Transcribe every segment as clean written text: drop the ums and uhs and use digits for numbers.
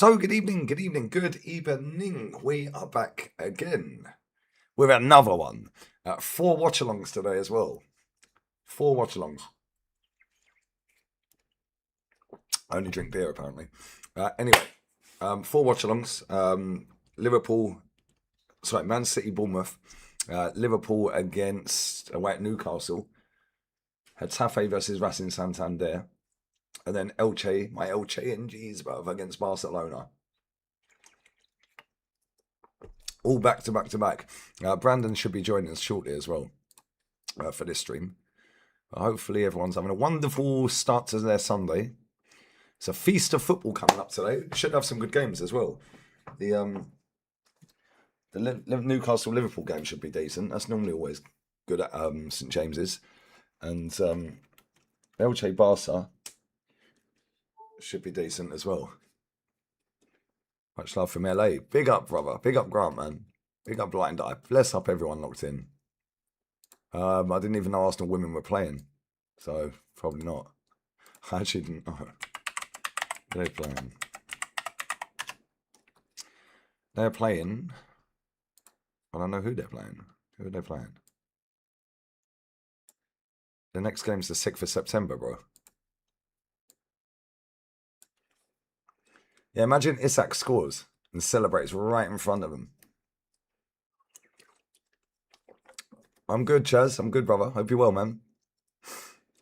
So, good evening, good evening, good evening. We are back again with another one. 4 watch-alongs today as well. 4 watch-alongs. I only drink beer, apparently. Anyway, 4 watch-alongs. Man City, Bournemouth. Liverpool against away at Newcastle. Getafe versus Racing Santander. And then Elche, my Elche and G's, against Barcelona. All back to back to back. Brandon should be joining us shortly as well for this stream. Hopefully everyone's having a wonderful start to their Sunday. It's a feast of football coming up today. Should have some good games as well. The Newcastle Liverpool game should be decent. That's normally always good at St James's. And Elche Barca should be decent as well. Much love from LA. Big up, brother. Big up, Grant, man. Big up, Blind Eye. Bless up everyone locked in. I didn't even know Arsenal women were playing. So, probably not. I actually didn't know. They're playing. They're playing. I don't know who they're playing. Who are they playing? The next game's the 6th of September, bro. Yeah, imagine Isak scores and celebrates right in front of him. I'm good, Chaz. I'm good, brother. Hope you're well, man.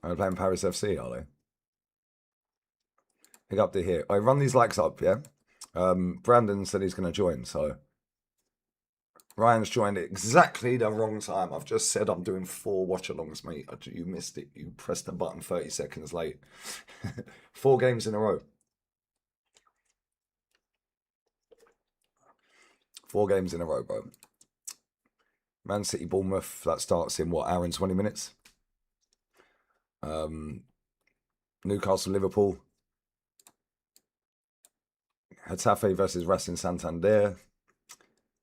I'm playing Paris FC, are they? Pick up to here. I run these likes up, yeah? Brandon said he's going to join, so... Ryan's joined at exactly the wrong time. I've just said I'm doing 4 watch-alongs, mate. You missed it. You pressed the button 30 seconds late. 4 games in a row. 4 games in a row, bro. Man City, Bournemouth, that starts in, what, hour and 20 minutes? Newcastle, Liverpool. Getafe versus Racing Santander.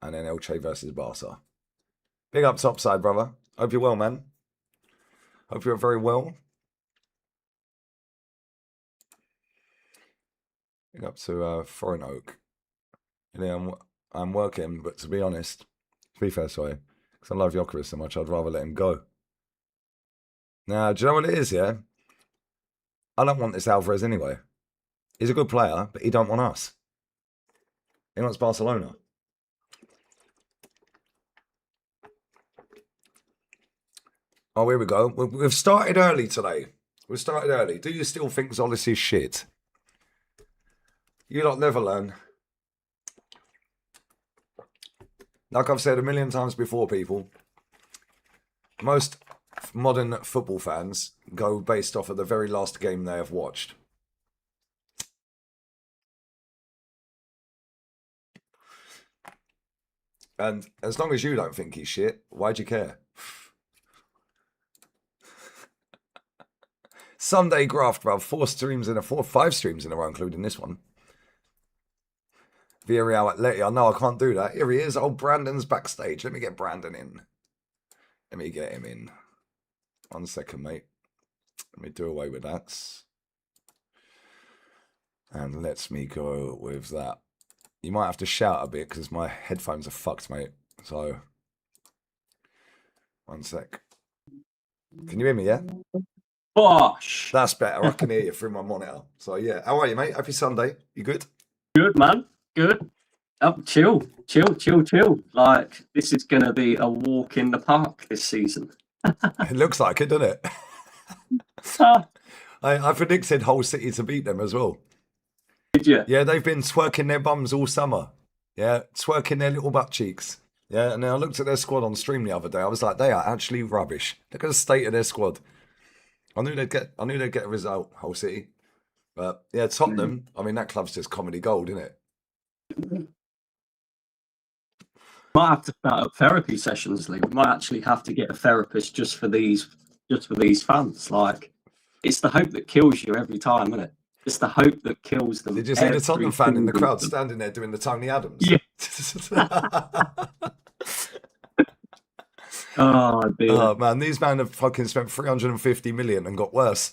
And then Elche versus Barca. Big up topside, brother. Hope you're well, man. Hope you're very well. Big up to Foreign Oak. Yeah, I'm working, but to be honest, to be fair, sorry, because I love Gyokeres so much, I'd rather let him go. Now, do you know what it is, yeah? I don't want this Alvarez anyway. He's a good player, but he don't want us. He wants Barcelona. Oh, here we go. We've started early today. We've started early. Do you still think Zolis is shit? You lot never learn. Like I've said a million times before, people, most modern football fans go based off of the very last game they have watched. And as long as you don't think he's shit, why do you care? Sunday graft, bro. 5 streams in a row, including this one. Villarreal Atleti. No, I can't do that. Here he is. Oh, Brandon's backstage. Let me get Brandon in. Let me get him in. 1 second, mate. Let me do away with that. And let me go with that. You might have to shout a bit because my headphones are fucked, mate. So, 1 sec. Can you hear me, yeah? Bosh. That's better. I can hear you through my monitor. So, yeah. How are you, mate? Happy Sunday. You good? Good, man. Good. Chill. Like, this is going to be a walk in the park this season. It looks like it, doesn't it? I predicted Hull City to beat them as well. Did you? Yeah, they've been twerking their bums all summer. Yeah, twerking their little butt cheeks. Yeah, and then I looked at their squad on stream the other day. I was like, they are actually rubbish. Look at the state of their squad. I knew they'd get a result, Hull City. But yeah, Tottenham, I mean, that club's just comedy gold, isn't it? Might have to start up therapy sessions, Lee. We might actually have to get a therapist just for these fans. Like, it's the hope that kills you every time, isn't it? It's the hope that kills them. Did you see the Tottenham fan in the crowd standing there doing the Tony Adams? Yeah. Oh, dear. Oh, man, these men have fucking spent 350 million and got worse.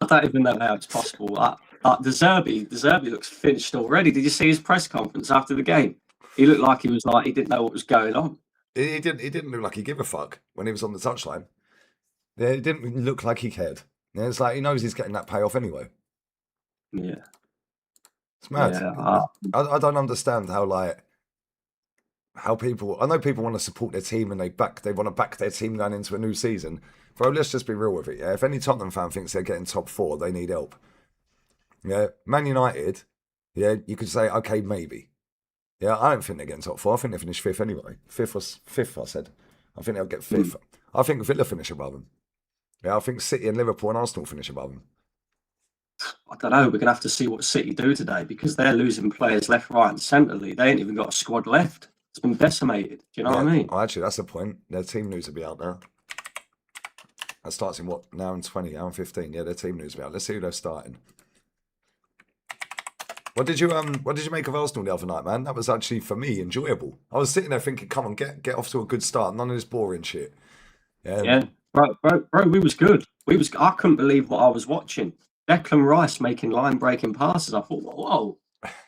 I don't even know how it's possible. I The Zerbi looks finished already. Did you see his press conference after the game? He looked like he didn't know what was going on. He didn't look like he gave a fuck when he was on the touchline. Yeah, it didn't look like he cared. Yeah, it's like he knows he's getting that payoff anyway. Yeah, it's mad. Yeah, I don't understand how people. I know people want to support their team and they want to back their team going into a new season. Bro, let's just be real with it. Yeah, if any Tottenham fan thinks they're getting top 4, they need help. Yeah, Man United. Yeah, you could say okay, maybe. Yeah, I don't think they're getting top 4. I think they finished 5th anyway. 5th, I said. I think they'll get 5th. I think Villa finish above them. Yeah, I think City and Liverpool and Arsenal finish above them. I don't know. We're going to have to see what City do today because they're losing players left, right, and centre. They ain't even got a squad left. It's been decimated. Do you know what I mean? Oh, actually, that's the point. Their team news will be out now. That starts in what? Now in 20, now in 15. Yeah, their team news will be out. Let's see who they're starting. What did you make of Arsenal the other night, man? That was actually, for me, enjoyable. I was sitting there thinking, come on, get off to a good start. None of this boring shit. Yeah. Bro, we was good. I couldn't believe what I was watching. Declan Rice making line-breaking passes. I thought, whoa,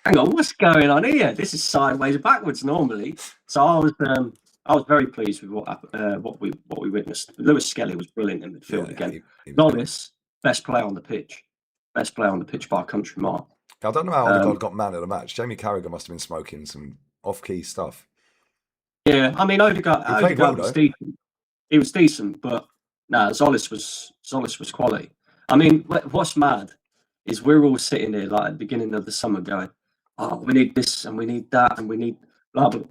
hang on, what's going on here? This is sideways backwards normally. So I was very pleased with what we witnessed. Lewis Skelly was brilliant in midfield again. Loris, best player on the pitch. Best player on the pitch by a country mile. I don't know how Odegaard got man of the match. Jamie Carragher must have been smoking some off-key stuff. Yeah, I mean Odegaard was decent. He was decent, but no, Zolis was quality. I mean, what's mad is we're all sitting there like at the beginning of the summer going, oh, we need this and we need that and we need blah blah.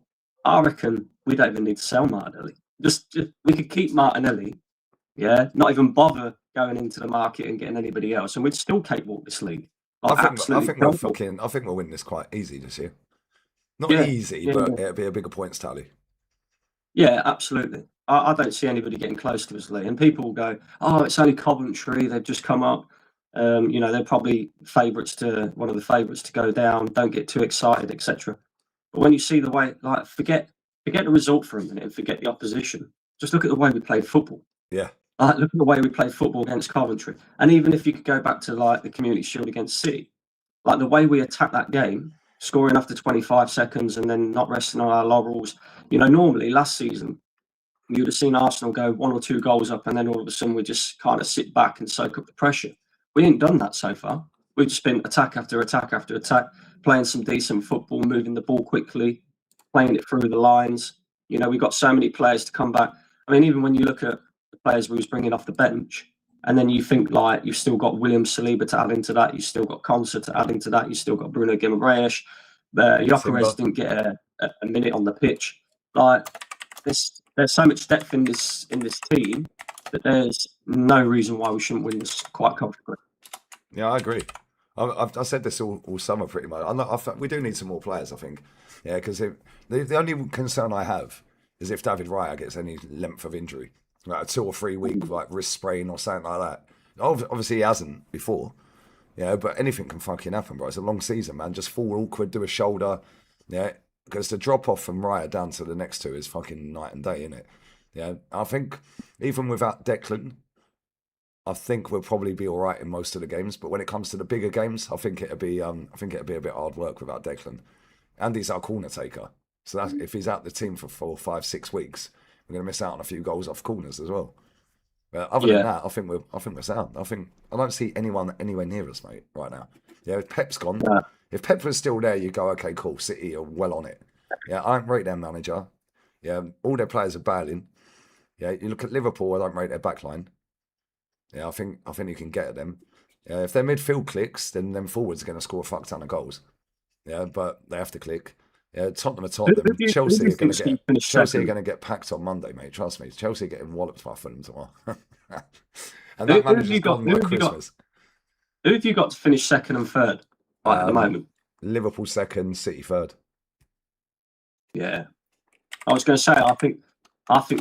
I reckon we don't even need to sell Martinelli. Just we could keep Martinelli, yeah, not even bother going into the market and getting anybody else, and we'd still capable this league. I think we'll win this quite easy this year. Not easy, but it'll be a bigger points tally. Yeah, absolutely. I don't see anybody getting close to us, Lee. And people will go, "Oh, it's only Coventry. They've just come up. They're probably one of the favourites to go down. Don't get too excited, etc." But when you see the way, like, forget the result for a minute and forget the opposition. Just look at the way we played football. Yeah. Look at the way we played football against Coventry. And even if you could go back to like the Community Shield against City, like the way we attacked that game, scoring after 25 seconds and then not resting on our laurels. Normally last season, you'd have seen Arsenal go 1 or 2 goals up and then all of a sudden we just kind of sit back and soak up the pressure. We ain't done that so far. We've just been attack after attack after attack, playing some decent football, moving the ball quickly, playing it through the lines. We've got so many players to come back. I mean, even when you look at the players we was bringing off the bench, and then you think like you've still got William Saliba to add into that, you've still got Konsa to add into that, you've still got Bruno Guimaraes. Gyokeres didn't get a minute on the pitch. Like there's so much depth in this team that there's no reason why we shouldn't win this quite comfortably. Yeah, I agree. I said this all summer pretty much. We do need some more players, I think. Yeah, because the only concern I have is if David Raya gets any length of injury, like a 2 or 3 week like wrist sprain or something like that. Obviously he hasn't before. Yeah, but anything can fucking happen, bro. It's a long season, man. Just fall awkward, do a shoulder. Yeah, because the drop off from Raya down to the next 2 is fucking night and day, isn't it? Yeah, I think even without Declan, I think we'll probably be all right in most of the games. But when it comes to the bigger games, I think it'll be a bit hard work without Declan. And he's our corner taker, so that's, if he's out the team for 4, 5, 6 weeks, we're going to miss out on a few goals off corners as well. But other than that, I think we're sound. I don't see anyone anywhere near us, mate, right now. Yeah, if Pep's gone. Yeah. If Pep was still there, you go, okay, cool. City are well on it. Yeah, I don't rate their manager. Yeah, all their players are bailing. Yeah, you look at Liverpool, I don't rate their backline. Yeah, I think you can get at them. Yeah, if their midfield clicks, then them forwards are going to score a fuck ton of goals. Yeah, but they have to click. Yeah, Tottenham are Tottenham. Chelsea are going to get packed on Monday, mate. Trust me. Chelsea are getting walloped by Fulham tomorrow. And that manager's gone by Christmas. Who have you got to finish second and third at the moment? Liverpool second, City third. Yeah, I was going to say I think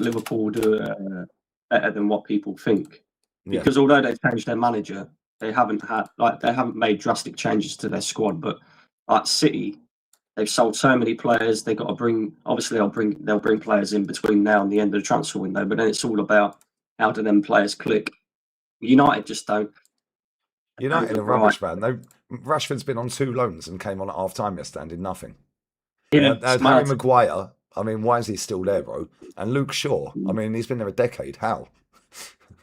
Liverpool will do better than what people think because although they've changed their manager, they haven't made drastic changes to their squad. But like City, they've sold so many players. They've got to bring. Obviously, they'll bring players in between now and the end of the transfer window. But then it's all about how do them players click. United just don't. United are rubbish, man. Rashford's been on 2 loans and came on at half time yesterday and did nothing. Yeah, Harry it's mad. Maguire, I mean, why is he still there, bro? And Luke Shaw, I mean, he's been there a decade. How?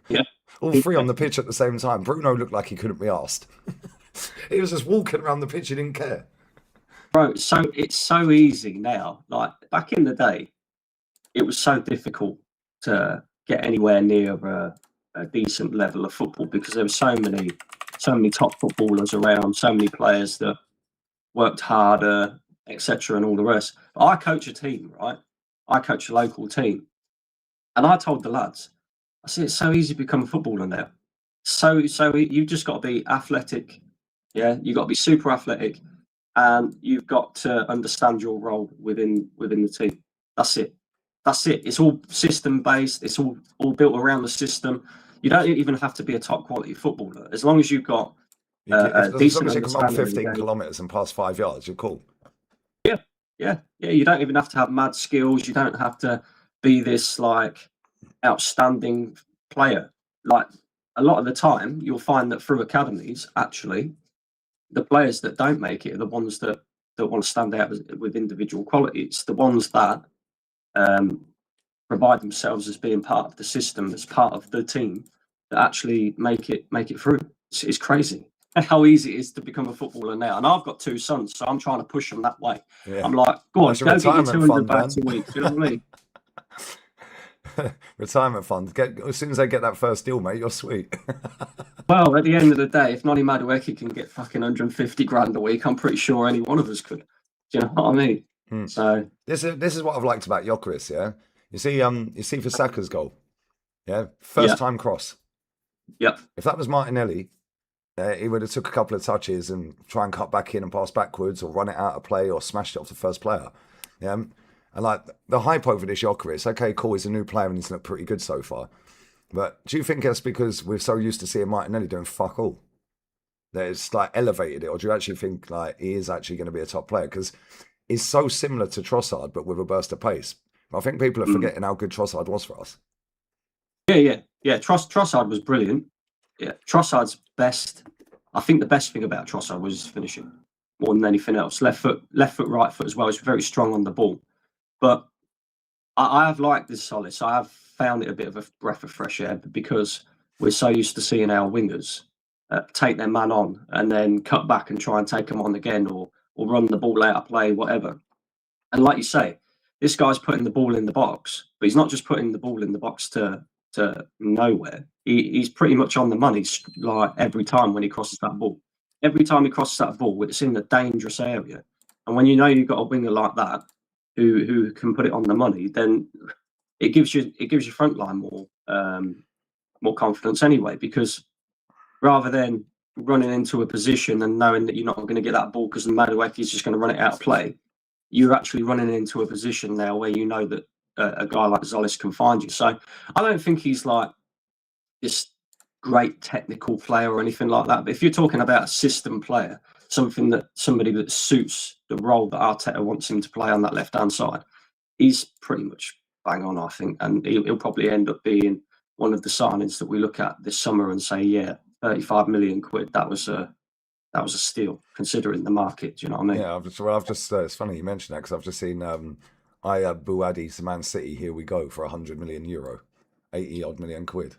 Yeah. All 3 on the pitch at the same time. Bruno looked like he couldn't be asked. He was just walking around the pitch, he didn't care. Bro, so it's so easy now. Like back in the day, it was so difficult to get anywhere near a decent level of football because there were so many top footballers around, so many players that worked harder, etc., and all the rest. But I coach a team, right? I coach a local team, and I told the lads, I said it's so easy to become a footballer now. So you just got to be athletic, yeah. You got to be super athletic, and you've got to understand your role within the team. That's it. That's it. It's all system based. It's all built around the system. You don't even have to be a top quality footballer as long as you've got a As long decent as you can run understanding of the 15 game. kilometres and pass 5 yards, you're cool. Yeah. You don't even have to have mad skills. You don't have to be this like outstanding player. Like a lot of the time, you'll find that through academies, actually, the players that don't make it are the ones that want to stand out with individual qualities. The ones that provide themselves as being part of the system, as part of the team, that actually make it through. It's crazy how easy it is to become a footballer now. And I've got 2 sons, so I'm trying to push them that way. Yeah. I'm like, go on, That's your go get your retirement 200 fund, bags man. a week. Do you know what I mean? Retirement fund. As soon as they get that first deal, mate, you're sweet. Well, at the end of the day, if Noni Madueke can get fucking 150 grand a week, I'm pretty sure any one of us could. Do you know what I mean? So This is what I've liked about Gyökeres, yeah. You see for Saka's goal, yeah, first time cross. Yep. If that was Martinelli, he would have took a couple of touches and try and cut back in and pass backwards, or run it out of play, or smashed it off the first player. Yeah, and like the hype over this Gyökeres, okay, cool, he's a new player and he's looked pretty good so far. But do you think that's because we're so used to seeing Martinelli doing fuck all that it's like elevated it, or do you actually think like he is actually going to be a top player? Because he's so similar to Trossard, but with a burst of pace. I think people are forgetting how good Trossard was for us. Yeah. Trossard was brilliant. Yeah, Trossard's best. I think the best thing about Trossard was his finishing more than anything else. Left foot, right foot as well. He's very strong on the ball. But I have liked this Solis. I have found it a bit of a breath of fresh air because we're so used to seeing our wingers take their man on and then cut back and try and take them on again, or run the ball out of play, whatever. And like you say, this guy's putting the ball in the box, but he's not just putting the ball in the box to nowhere. He's pretty much on the money like every time when he crosses that ball. Every time he crosses that ball, it's in the dangerous area. And when you know you've got a winger like that who can put it on the money, then it gives your front line more confidence anyway. Because rather than running into a position and knowing that you're not going to get that ball because the Madueke is just going to run it out of play, you're actually running into a position now where you know that a guy like Zolis can find you. So I don't think he's like this great technical player or anything like that. But if you're talking about a system player, somebody that suits the role that Arteta wants him to play on that left-hand side, he's pretty much bang on, I think. And he'll probably end up being one of the signings that we look at this summer and say, yeah, 35 million quid, that was a steal considering the market. Do you know what I mean? Yeah, I've just it's funny you mentioned that because I've just seen Bouadi to Man City. Here we go for 100 million euro, 80 odd million quid.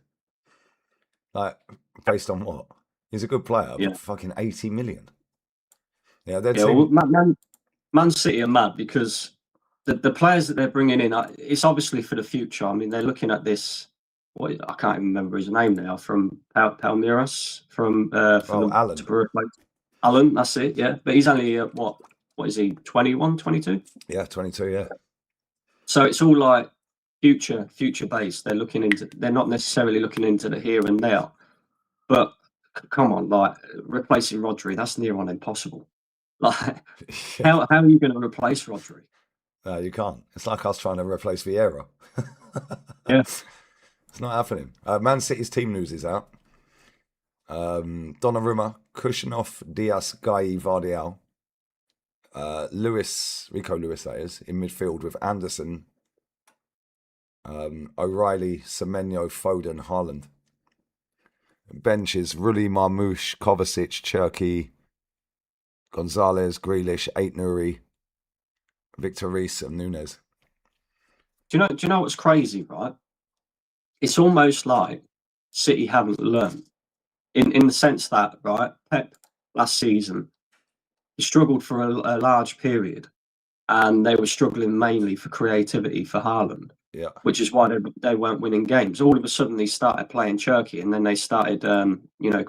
Like based on what? He's a good player, Yeah. but fucking 80 million. Yeah, Well, Man City are mad because the players that they're bringing in, it's obviously for the future. I mean, they're looking at this. I can't even remember his name now. From Palmeiras, Alan. to replace Alan. That's it. Yeah, but he's only what is he? 21, 22? Yeah, 22. Yeah. So it's all like future based. They're not necessarily looking into the here and now. But come on, like replacing Rodri, that's near on impossible. Like, how are you going to replace Rodri? No, you can't. It's like us trying to replace Vieira. Yeah. It's not happening. Man City's team news is out. Donnarumma, Kushinov, Diaz, Gueye, Vardial. Rico Lewis, that is, in midfield with Anderson, O'Reilly, Semenyo, Foden, Haaland. Benches, Rulli, Marmoush, Kovacic, Cherky, Gonzalez, Grealish, Ait Nouri, Victor Reis, and Nunes. Do you know what's crazy, right? It's almost like City haven't learned in the sense that, right, Pep last season, he struggled for a large period, and they were struggling mainly for creativity for Haaland, Yeah. which is why they weren't winning games. All of a sudden, they started playing Turkey, and then they started,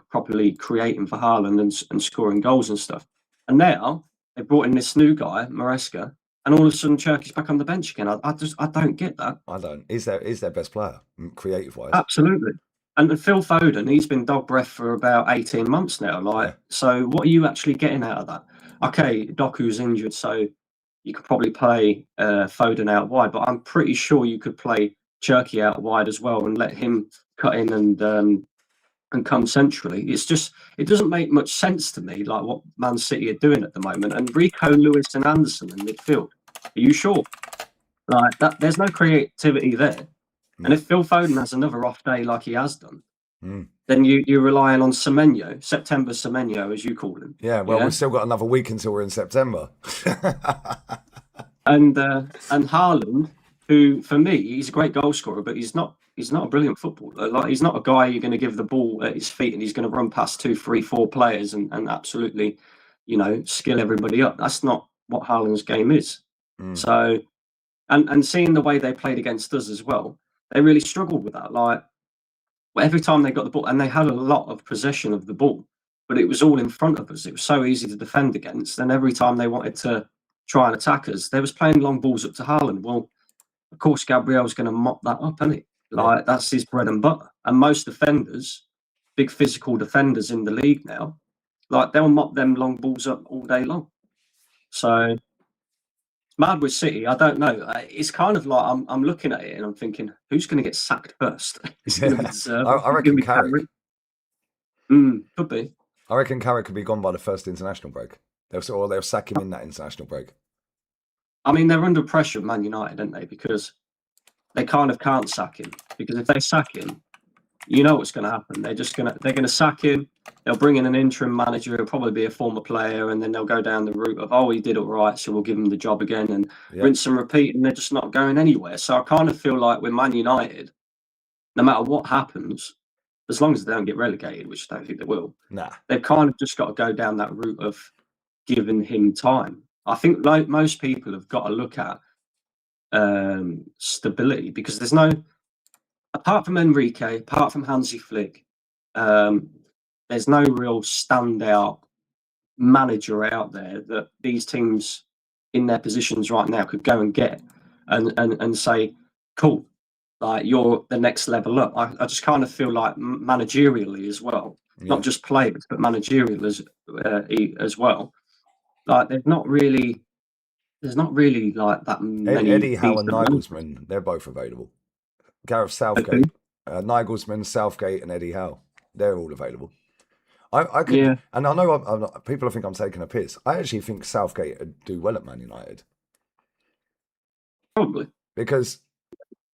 properly creating for Haaland and scoring goals and stuff. And now they brought in this new guy, Maresca, and all of a sudden, Turkey's back on the bench again. I don't get that. I don't. Is their best player, creative-wise? Absolutely. And Phil Foden, he's been dog breath for about 18 months now. So what are you actually getting out of that? Okay, Doku's injured, so you could probably play Foden out wide, but I'm pretty sure you could play Cherky out wide as well and let him cut in and come centrally. It's just, it doesn't make much sense to me, like what Man City are doing at the moment. And Rico, Lewis, and Anderson in midfield. Are you sure? Like that, there's no creativity there. And if Phil Foden has another off day like he has done, then you're relying on Semenyo, September Semenyo, as you call him. Yeah, well, we've still got another week until we're in September. and Haaland, who for me, he's a great goal scorer, but he's not a brilliant footballer. Like, he's not a guy you're going to give the ball at his feet and he's going to run past 2, 3, 4 players and absolutely, skill everybody up. That's not what Haaland's game is. So, and seeing the way they played against us as well, they really struggled with that. Like, every time they got the ball, and they had a lot of possession of the ball, but it was all in front of us. It was so easy to defend against. And every time they wanted to try and attack us, they was playing long balls up to Haaland. Well, of course, Gabriel's going to mop that up, isn't he? Like, that's his bread and butter. And most defenders, big physical defenders in the league now, like, they'll mop them long balls up all day long. So, mad with City, I don't know. It's kind of like I'm looking at it and I'm thinking, who's going to get sacked first? I reckon Carrick. Could be. I reckon Carrick could be gone by the first international break. They'll sack him in that international break. I mean, they're under pressure, Man United, aren't they? Because they kind of can't sack him. Because if they sack him, you know what's going to happen. They're going to sack him. They'll bring in an interim manager. He'll probably be a former player, and then they'll go down the route of, oh, he did all right, so we'll give him the job again, and rinse and repeat, and they're just not going anywhere. So I kind of feel like with Man United, no matter what happens, as long as they don't get relegated, which I don't think they will, they've kind of just got to go down that route of giving him time. I think like most people have got to look at stability, because there's no, apart from Enrique, apart from Hansi Flick, there's no real standout manager out there that these teams in their positions right now could go and get and say, cool, like, you're the next level up. I just kind of feel like managerially as well, not just players, but managerial as well. Like, there's not really like that many. Eddie Howe and Nagelsmann, they're both available. Gareth Southgate, Nagelsmann, Southgate, and Eddie Howe, they're all available. I could, and I know people think I'm taking a piss. I actually think Southgate would do well at Man United. Probably. Because,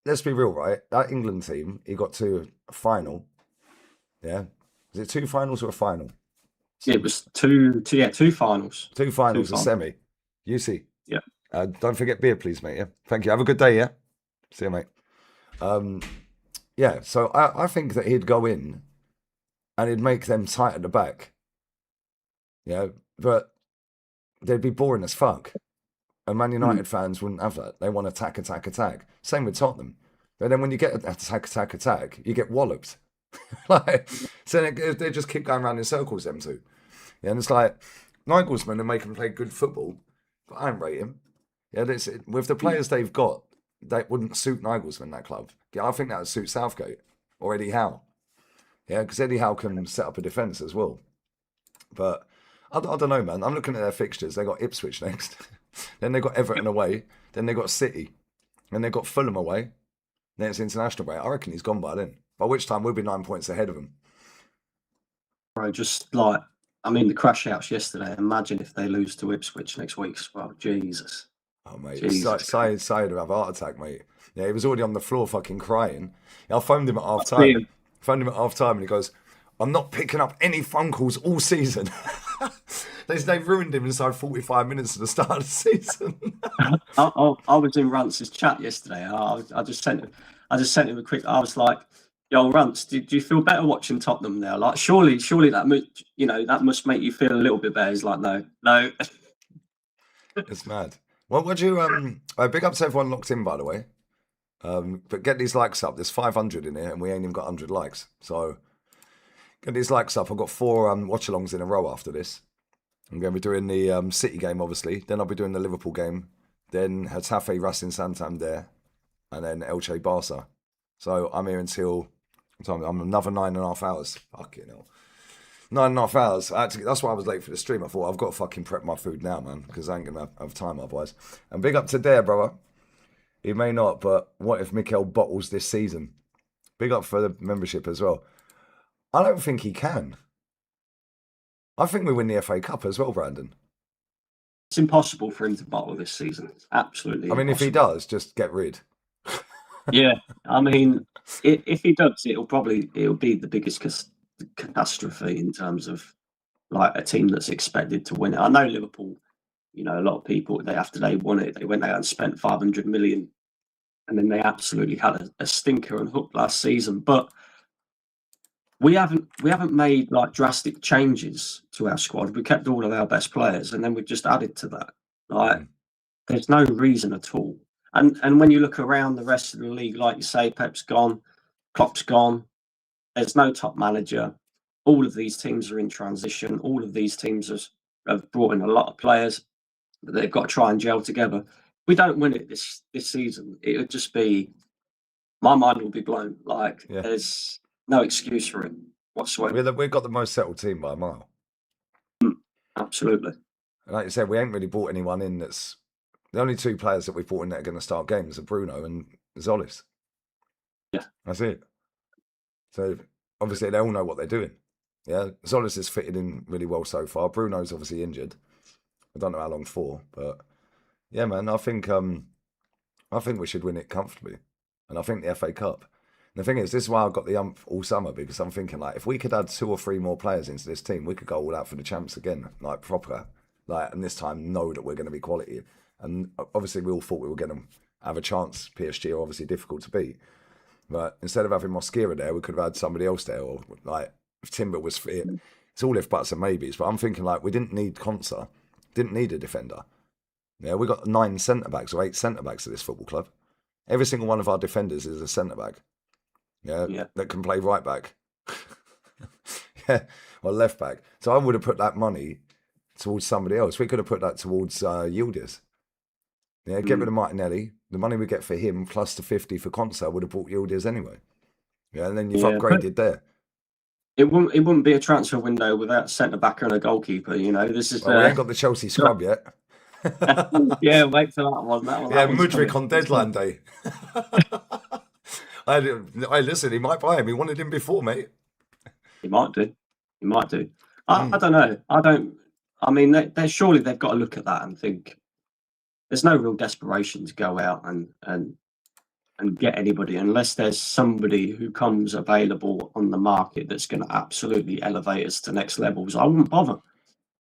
let's be real, right? That England team, he got to a final. Yeah? Was it 2 finals or a final? It was two finals. 2 finals, a semi. You see. Yeah. Don't forget beer, please, mate. Yeah. Thank you. Have a good day, yeah? See you, mate. Yeah, so I think that he'd go in and he'd make them tight at the back. Yeah, but they'd be boring as fuck. And Man United fans wouldn't have that. They want attack, attack, attack. Same with Tottenham. But then when you get attack, attack, attack, you get walloped. So they just keep going around in circles, them two. Yeah, and it's like, Nagelsmann and make them play good football, but I don't rate him. Yeah, with the players they've got, that wouldn't suit Nagelsmann, that club. Yeah, I think that would suit Southgate or Eddie Howe. Yeah, because Eddie Howe can set up a defence as well. But I don't know, man. I'm looking at their fixtures. They got Ipswich next. Then they got Everton away. Then they got City. Then they got Fulham away. Then it's international break. I reckon he's gone by then. By which time we'll be 9 points ahead of him. Bro, just like, I mean, the crash outs yesterday. Imagine if they lose to Ipswich next week as well. Jesus. Oh, mate. Sayed would have a heart attack, mate. Yeah, he was already on the floor fucking crying. I phoned him at half time. And he goes, I'm not picking up any phone calls all season. They've ruined him inside 45 minutes of the start of the season. I was in Runce's chat yesterday. I just sent him a quick. I was like, "Yo, Runce, do you feel better watching Tottenham now? Like, surely that must make you feel a little bit better." He's like, "No." It's mad. Well, would you big up to everyone locked in, by the way. But get these likes up. There's 500 in here, and we ain't even got 100 likes. So get these likes up. I've got 4 watch-alongs in a row after this. I'm going to be doing the City game, obviously. Then I'll be doing the Liverpool game. Then Getafe, Racing Santander, and then Elche, Barca. So I'm here until I'm another 9.5 hours. Fucking hell. 9.5 hours. That's why I was late for the stream. I thought I've got to fucking prep my food now, man, because I ain't going to have time otherwise. And big up to Dare, brother. He may not, but what if Mikel bottles this season? Big up for the membership as well. I don't think he can. I think we win the FA Cup as well, Brandon. It's impossible for him to bottle this season. It's absolutely. I mean, if he does, just get rid. Yeah, I mean, if he does, it'll be the biggest catastrophe in terms of like a team that's expected to win it. I know Liverpool. A lot of people after they won it, they went out and spent 500 million, and then they absolutely had a stinker and hook last season. But we haven't made like drastic changes to our squad. We kept all of our best players, and then we've just added to that. Like, there's no reason at all. And when you look around the rest of the league, like you say, Pep's gone, Klopp's gone. There's no top manager. All of these teams are in transition. All of these teams have brought in a lot of players, but they've got to try and gel together. If we don't win it this season, it would just be, my mind will be blown. Like, there's no excuse for it whatsoever. We've got the most settled team by a mile. Absolutely. And like you said, we ain't really brought anyone in that's... The only 2 players that we've brought in that are going to start games are Bruno and Zolis. Yeah. That's it. So, obviously, they all know what they're doing. Yeah, Zolis has fitted in really well so far. Bruno's obviously injured. I don't know how long for, but... Yeah, man, I think we should win it comfortably. And I think the FA Cup. And the thing is, this is why I've got the all summer, because I'm thinking, like, if we could add 2 or 3 more players into this team, we could go all out for the champs again, like, proper. Like, and this time know that we're going to be quality. And obviously, we all thought we were going to have a chance. PSG are obviously difficult to beat. But instead of having Mosquera there, we could have had somebody else there. Or, like, if Timber was fit, it's all if buts and maybes. But I'm thinking, like, we didn't need Konsa. Didn't need a defender. Yeah, we got 9 centre-backs or 8 centre-backs at this football club. Every single one of our defenders is a centre-back. Yeah, that can play right back. Yeah, or left back. So I would have put that money towards somebody else. We could have put that towards Yildiz. Yeah, get rid of Martinelli. The money we get for him plus the 50 for Konsa would have bought Yildiz anyway. Yeah, and then you've upgraded there. It wouldn't be a transfer window without a centre back and a goalkeeper. This is. Well, we ain't got the Chelsea scrub yet. Yeah, wait for that one. Yeah, Mudryk on deadline day. Hey, listen, he might buy him. He wanted him before, mate. He might do. I don't know. I mean, surely they've got to look at that and think there's no real desperation to go out and get anybody unless there's somebody who comes available on the market that's going to absolutely elevate us to next levels. I wouldn't bother.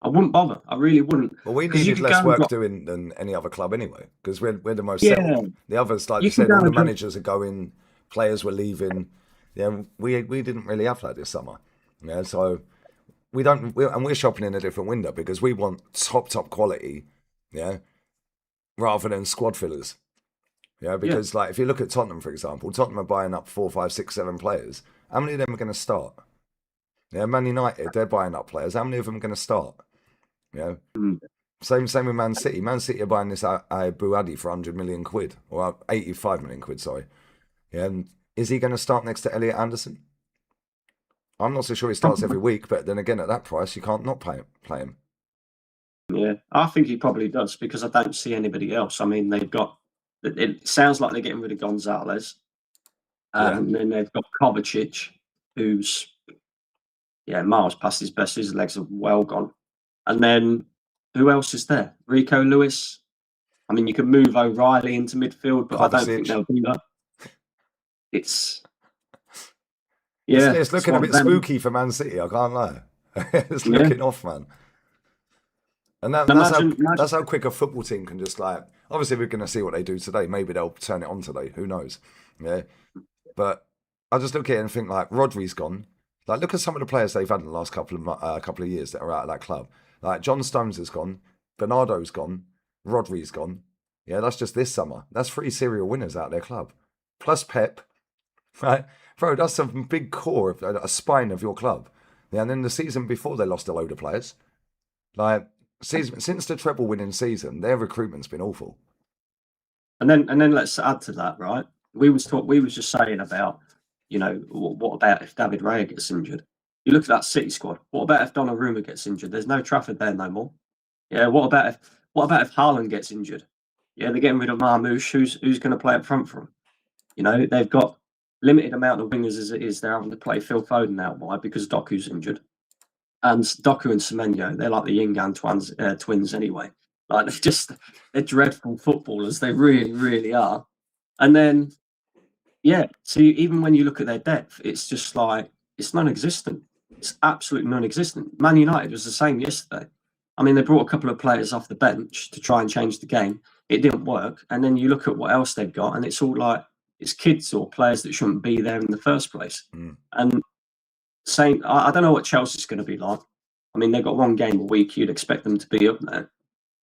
I really wouldn't. Well, we needed less work doing than any other club anyway, because we're the most settled. The others, like you said, all the managers are going, players were leaving. Yeah, we didn't really have that this summer. Yeah, so we're shopping in a different window because we want top quality. Yeah, rather than squad fillers. Yeah, because like if you look at Tottenham, for example, Tottenham are buying up 4, 5, 6, 7 players. How many of them are going to start? Yeah, Man United, they're buying up players. How many of them are going to start? Yeah. Same with Man City. Man City are buying this Buadi for 100 million quid, or 85 million quid, sorry. Yeah, and is he going to start next to Elliot Anderson? I'm not so sure he starts every week, but then again, at that price, you can't not play him. Yeah, I think he probably does because I don't see anybody else. I mean, they've got. It sounds like they're getting rid of Gonzalez, and then they've got Kovacic, who's miles past his best. His legs are well gone. And then who else is there? Rico Lewis. I mean, you could move O'Reilly into midfield, but Kovacic. I don't think they'll do that. It's looking a bit spooky for Man City. I can't lie. It's looking off, man. And Imagine, that's how quick a football team can just like. Obviously, we're going to see what they do today. Maybe they'll turn it on today. Who knows? Yeah. But I just look at it and think like Rodri's gone. Like look at some of the players they've had in the last couple of years that are out of that club. Like John Stones has gone, Bernardo's gone, Rodri's gone. Yeah, that's just this summer. That's 3 serial winners out of their club, plus Pep. Right, bro, that's a big core of a spine of your club. Yeah, and then the season before they lost a load of players. Like since the treble winning season, their recruitment's been awful. and then let's add to that, right? We was just saying about, what about if David Raya gets injured? You look at that City squad. What about if Donnarumma gets injured? There's no Trafford there no more. Yeah. What about if Haaland gets injured? Yeah, they're getting rid of Marmoush. Who's going to play up front for them? They've got limited amount of wingers as it is. They're having to play Phil Foden out wide because Doku's injured. And Doku and Semenyo, they're like the yin yang twins anyway. Like they're dreadful footballers. They really, really are. And then, yeah. So even when you look at their depth, it's just like it's non-existent. It's absolutely non-existent. Man United was the same yesterday. I mean, they brought a couple of players off the bench to try and change the game. It didn't work. And then you look at what else they've got, and it's all like it's kids or players that shouldn't be there in the first place. And I don't know what Chelsea's going to be like. I mean, they've got one game a week. You'd expect them to be up there.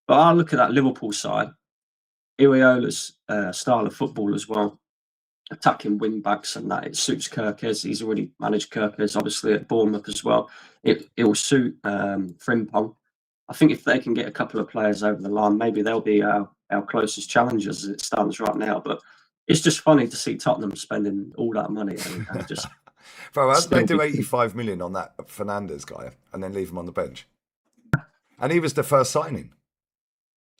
But I look at that Liverpool side, Iraola's style of football as well, attacking wing backs and that. It suits Gyökeres. He's already managed Gyökeres, obviously, at Bournemouth as well. It will suit Frimpong. I think if they can get a couple of players over the line, maybe they'll be our closest challengers as it stands right now. But it's just funny to see Tottenham spending all that money and just... Bro, how did they do 85 million on that Fernandes guy and then leave him on the bench? And he was the first signing.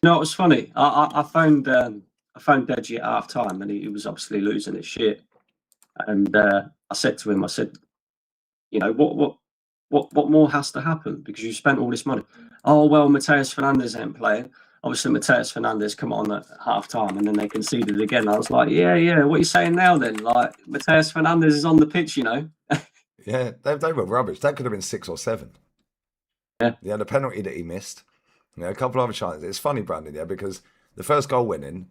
It was funny. I phoned Deji at half time, and he was obviously losing his shit. And I said to him, what more has to happen? Because you spent all this money. Oh, well, Mateus Fernandes ain't playing. Obviously, Mateus Fernandes come on at half time, and then they conceded again. I was like, yeah. What are you saying now then? Like, Mateus Fernandes is on the pitch, Yeah, they were rubbish. That could have been 6 or 7. Yeah. Yeah, the penalty that he missed. A couple of other chances. It's funny, Brandon, because the first goal went in.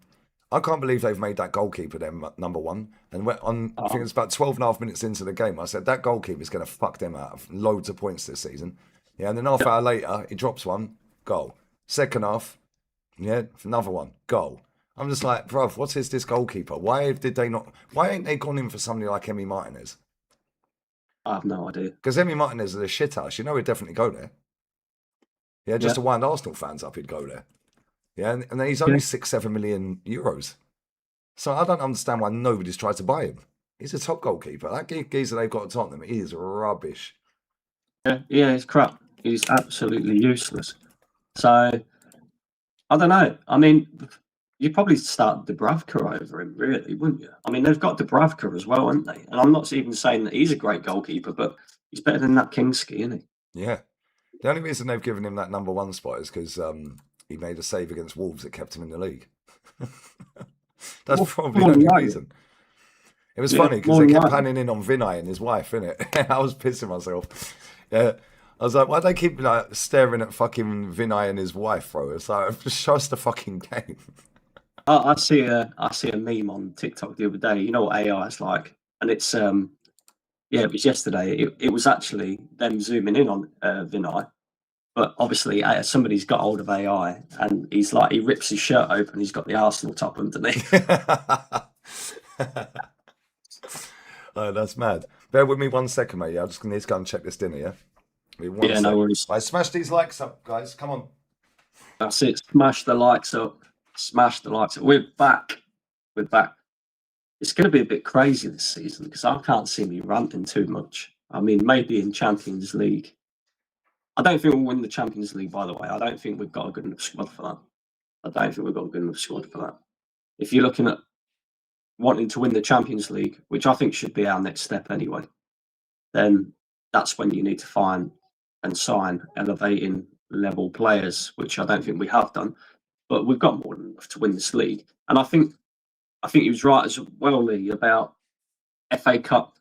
I can't believe they've made that goalkeeper them number one. And I think it's about 12.5 minutes into the game. I said, that goalkeeper is going to fuck them out of loads of points this season. Yeah, and then half hour later, he drops one, goal. Second half, yeah, another one, goal. I'm just like, bruv, what is this goalkeeper? Why ain't they gone in for somebody like Emi Martinez? I have no idea. Because Emi Martinez is a shit house. He'd definitely go there. Yeah, just to wind Arsenal fans up, he'd go there. Yeah, and then he's only 6-7 million euros. So I don't understand why nobody's tried to buy him. He's a top goalkeeper. That geezer they've got at Tottenham, he is rubbish. Yeah, he's crap. He's absolutely useless. So, I don't know. I mean, you'd probably start Dubravka over him, really, wouldn't you? I mean, they've got Dubravka as well, haven't they? And I'm not even saying that he's a great goalkeeper, but he's better than that Kingski, isn't he? Yeah. The only reason they've given him that number one spot is because he made a save against Wolves that kept him in the league. That's probably the only reason. It was funny because they kept panning in on Vinay and his wife, innit? I was pissing myself. Yeah. I was like, why do they keep staring at fucking Vinay and his wife, bro? It's like, just show us the fucking game. I see a meme on TikTok the other day. You know what AI is like? And it's it was yesterday. It was actually them zooming in on Vinay. But obviously, somebody's got hold of AI, and he rips his shirt open. He's got the Arsenal top underneath. Oh, that's mad. Bear with me 1 second, mate. Yeah, I just need to go and check this dinner. Yeah. No worries. Right, smash these likes up, guys. Come on. That's it. Smash the likes up. Smash the likes up. We're back. It's going to be a bit crazy this season because I can't see me ranting too much. I mean, maybe in Champions League. I don't think we'll win the Champions League, by the way. I don't think we've got a good enough squad for that. If you're looking at wanting to win the Champions League, which I think should be our next step anyway, then that's when you need to find and sign elevating level players, which I don't think we have done. But we've got more than enough to win this league. And I think he was right as well, Lee, about FA Cup.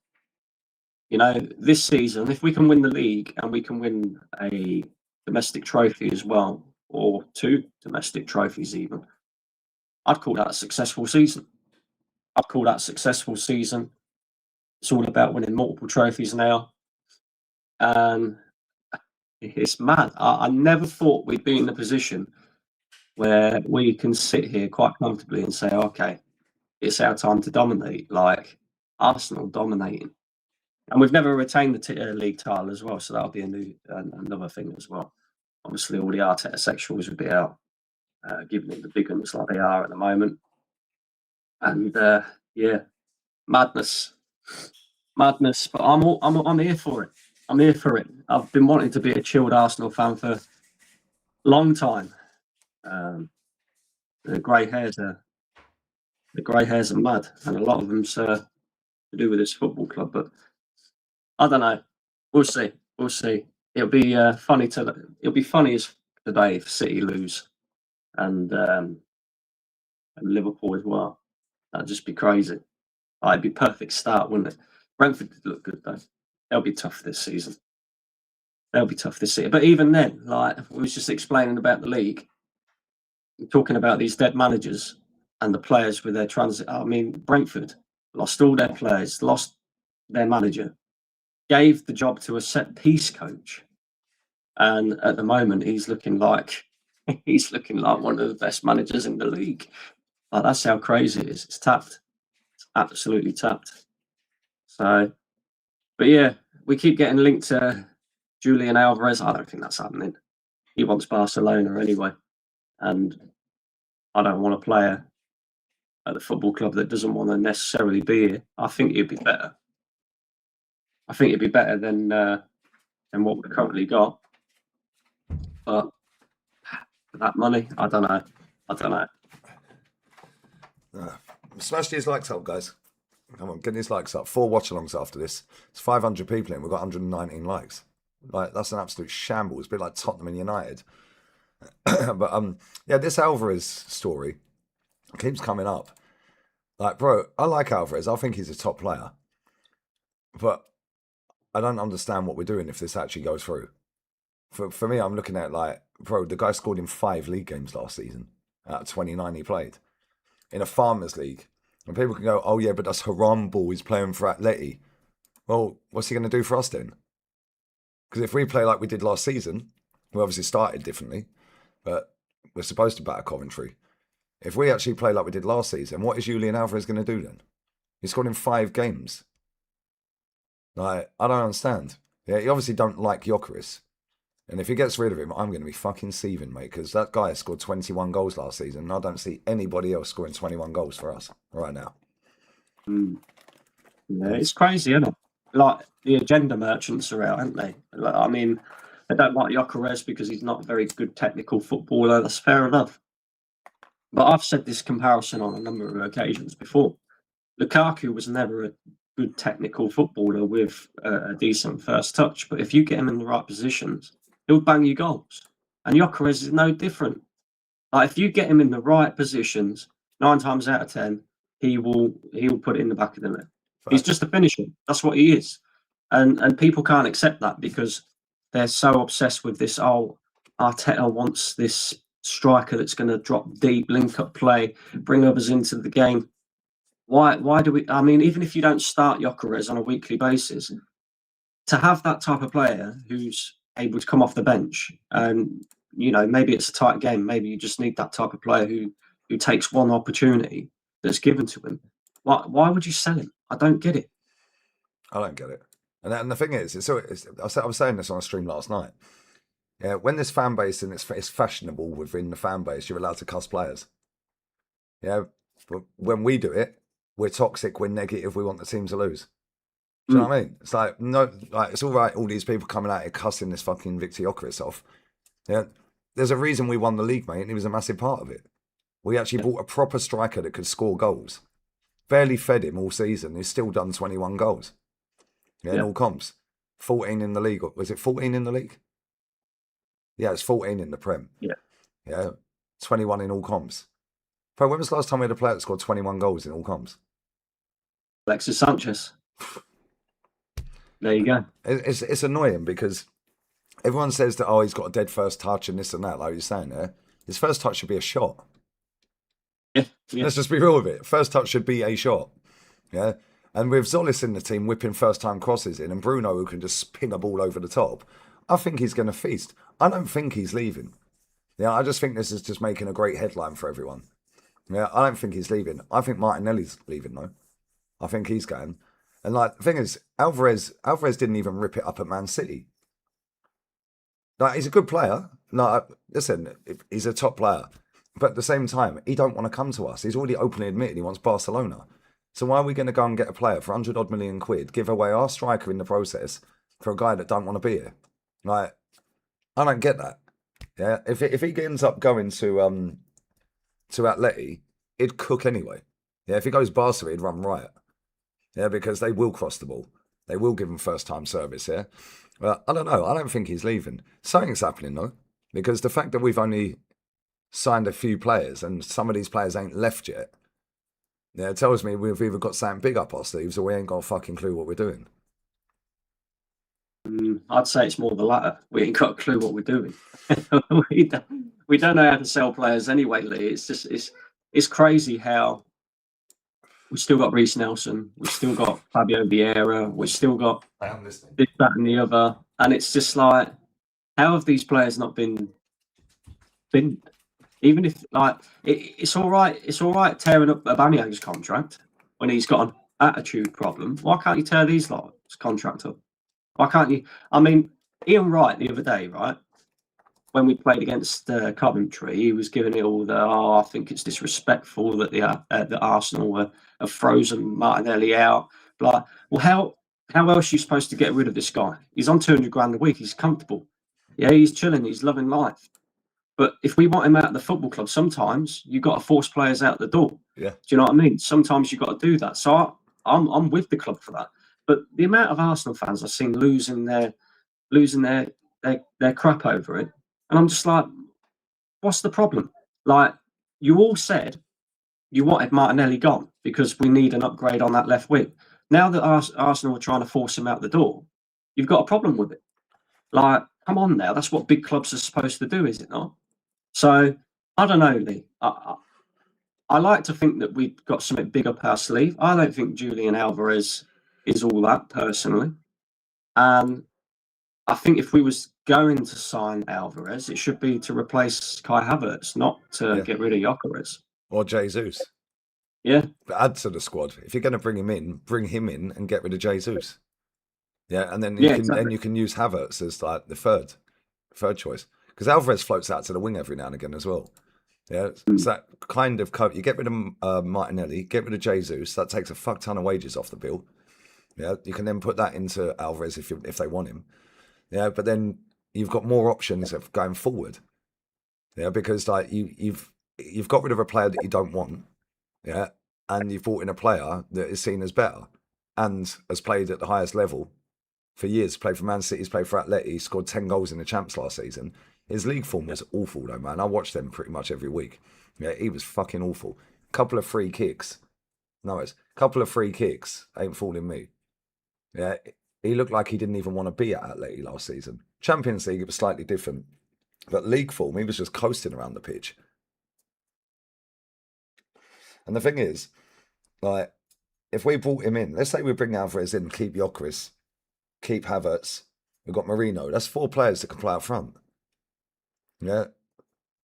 This season, if we can win the league and we can win a domestic trophy as well, or 2 domestic trophies even. I'd call that a successful season. It's all about winning multiple trophies now. And it's mad. I never thought we'd be in a position where we can sit here quite comfortably and say, okay, it's our time to dominate, like Arsenal dominating. And we've never retained the league title as well, so that'll be another thing as well. Obviously, all the Arteta sexuals would be out, giving it the big ones like they are at the moment. And yeah, madness. But I'm here for it. I've been wanting to be a chilled Arsenal fan for a long time. The grey hairs are mad, and a lot of them's to do with this football club. But I don't know. We'll see. It'll be funny as today if City lose, and Liverpool as well. That'd just be crazy. It'd be perfect start, wouldn't it? Brentford did look good though. They'll be tough this season. But even then, like we was just explaining about the league, talking about these dead managers and the players with their transit. I mean, Brentford lost all their players, lost their manager, gave the job to a set piece coach, and at the moment he's looking like one of the best managers in the league. Like, that's how crazy it is. It's tapped. It's absolutely tapped. So, but yeah, we keep getting linked to Julian Alvarez. I don't think that's happening. He wants Barcelona anyway, and I don't want a player at the football club that doesn't want to necessarily be here. I think it'd be better. Than what we've currently got. But for that money, I don't know. Smash these likes up, guys. Come on, get these likes up. 4 watch-alongs after this. It's 500 people in. We've got 119 likes. Like, that's an absolute shambles. It's a bit like Tottenham and United. But yeah, this Alvarez story keeps coming up. Like, bro, I like Alvarez. I think he's a top player. But I don't understand what we're doing if this actually goes through. For me, I'm looking at like, bro, the guy scored in 5 league games last season out of 29 he played in a Farmers League. And people can go, oh yeah, but that's haram ball. He's playing for Atleti. Well, what's he going to do for us then? Because if we play like we did last season, we obviously started differently, but we're supposed to batter Coventry. If we actually play like we did last season, what is Julian Alvarez going to do then? He scored in 5 games. Like, I don't understand. Yeah, he obviously don't like Gyökeres. And if he gets rid of him, I'm going to be fucking seething, mate, because that guy scored 21 goals last season, and I don't see anybody else scoring 21 goals for us right now. Yeah, it's crazy, isn't it? Like, the agenda merchants are out, aren't they? Like, I mean, they don't like Gyökeres because he's not a very good technical footballer. That's fair enough. But I've said this comparison on a number of occasions before. Lukaku was never a good technical footballer with a decent first touch, but if you get him in the right positions, he'll bang you goals. And Gyökeres is no different. Like, if you get him in the right positions, 9 times out of 10, he will put it in the back of the net. Right. He's just a finisher. That's what he is. And people can't accept that because they're so obsessed with this. Oh, Arteta wants this striker that's going to drop deep, link up play, bring others into the game. Why do we? I mean, even if you don't start Gyökeres on a weekly basis, to have that type of player who's able to come off the bench, and maybe it's a tight game, maybe you just need that type of player who takes one opportunity that's given to him. Why would you sell him? I don't get it. I don't get it. And the thing is, I was saying this on a stream last night. Yeah, when this fan base and it's fashionable within the fan base, you're allowed to cuss players. Yeah, but when we do it, we're toxic, we're negative, we want the team to lose. Do you know what I mean? It's like, no, like, it's all right, all these people coming out here cussing this fucking Victor Gyökeres off. Yeah, there's a reason we won the league, mate, and he was a massive part of it. We actually bought a proper striker that could score goals. Barely fed him all season. He's still done 21 goals. Yeah, in all comps. 14 in the league. Was it 14 in the league? Yeah, it's 14 in the Prem. Yeah, 21 in all comps. Bro, when was the last time we had a player that scored 21 goals in all comps? Alexis Sanchez. There you go. It's annoying because Everyone says that, oh, he's got a dead first touch and this and that, like you're saying there. His first touch should be a shot. Yeah. Let's just be real with it. First touch should be a shot. Yeah. And with Zolis in the team whipping first time crosses in and Bruno who can just spin a ball over the top, I think he's going to feast. I don't think he's leaving. Yeah, I just think this is just making a great headline for everyone. Yeah, I don't think he's leaving. I think Martinelli's leaving though. I think he's going. And like the thing is, Alvarez didn't even rip it up at Man City. Like he's a good player. No, listen, he's a top player. But at the same time, he don't want to come to us. He's already openly admitted he wants Barcelona. So why are we going to go and get a player for 100 odd million quid, give away our striker in the process for a guy that don't want to be here? Like, I don't get that. Yeah, if he ends up going to Atleti, he'd cook anyway. Yeah, if he goes Barca, he'd run riot. Yeah, because they will cross the ball. They will give him first time service. Yeah, but I don't know. I don't think he's leaving. Something's happening though, because the fact that we've only signed a few players and some of these players ain't left yet. Yeah, it tells me we've either got something big up our sleeves or we ain't got a fucking clue what we're doing. I'd say it's more the latter. We ain't got a clue what we're doing. we don't know how to sell players anyway, Lee. It's just it's crazy how we've still got Reece Nelson, we've still got Fabio Vieira, we've still got I am listening. this, that, and the other, and it's just like, how have these players not been? Even if like it's all right tearing up Aubameyang's contract when he's got an attitude problem. Why can't you tear these lot's contract up? Why can't you? I mean, Ian Wright the other day, right, when we played against Coventry, he was giving it all the, I think it's disrespectful that the Arsenal have frozen Martinelli out. Like, well, how else are you supposed to get rid of this guy? He's on 200 grand a week. He's comfortable. Yeah, he's chilling. He's loving life. But if we want him out of the football club, sometimes you've got to force players out the door. Yeah. Do you know what I mean? Sometimes you've got to do that. So I'm with the club for that. But the amount of Arsenal fans I've seen losing their crap over it, and I'm just like, what's the problem? Like, you all said you wanted Martinelli gone because we need an upgrade on that left wing. Now that Arsenal are trying to force him out the door, you've got a problem with it. Like, come on now, that's what big clubs are supposed to do, is it not? So, I don't know, Lee. I like to think that we've got something big up our sleeve. I don't think Julian Alvarez is all that, personally. And I think if we was going to sign Alvarez, it should be to replace Kai Havertz, not to get rid of Gyökeres. Or Jesus. Yeah. But add to the squad. If you're going to bring him in and get rid of Jesus. Yeah, and then you can use Havertz as like the third choice. Because Alvarez floats out to the wing every now and again as well. Yeah, it's that kind of you get rid of Martinelli, get rid of Jesus. That takes a fuck ton of wages off the bill. Yeah, you can then put that into Alvarez if they want him. Yeah, but then you've got more options of going forward. Yeah, because like you've got rid of a player that you don't want. Yeah, and you've brought in a player that is seen as better and has played at the highest level for years. Played for Man City, he's played for Atleti, scored 10 goals in the Champs last season. His league form was awful though, man. I watched them pretty much every week. Yeah, he was fucking awful. Couple of free kicks. No, it's a couple of free kicks. Ain't fooling me. Yeah, he looked like he didn't even want to be at Atleti last season. Champions League, it was slightly different. But league form, he was just coasting around the pitch. And the thing is, like, if we brought him in, let's say we bring Alvarez in, keep Gyökeres, keep Havertz, we've got Marino. That's 4 players that can play up front. Yeah.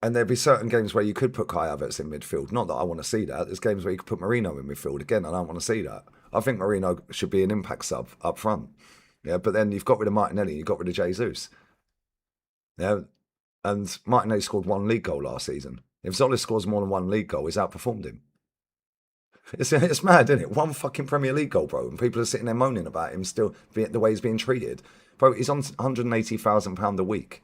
And there'd be certain games where you could put Kai Havertz in midfield. Not that I want to see that. There's games where you could put Marino in midfield. Again, I don't want to see that. I think Marino should be an impact sub up front. Yeah, but then you've got rid of Martinelli, you've got rid of Jesus. Yeah. And Martinelli scored 1 league goal last season. If Zolis scores more than 1 league goal, he's outperformed him. It's mad, isn't it? 1 fucking Premier League goal, bro. And people are sitting there moaning about him still, the way he's being treated. Bro, he's on £180,000 a week.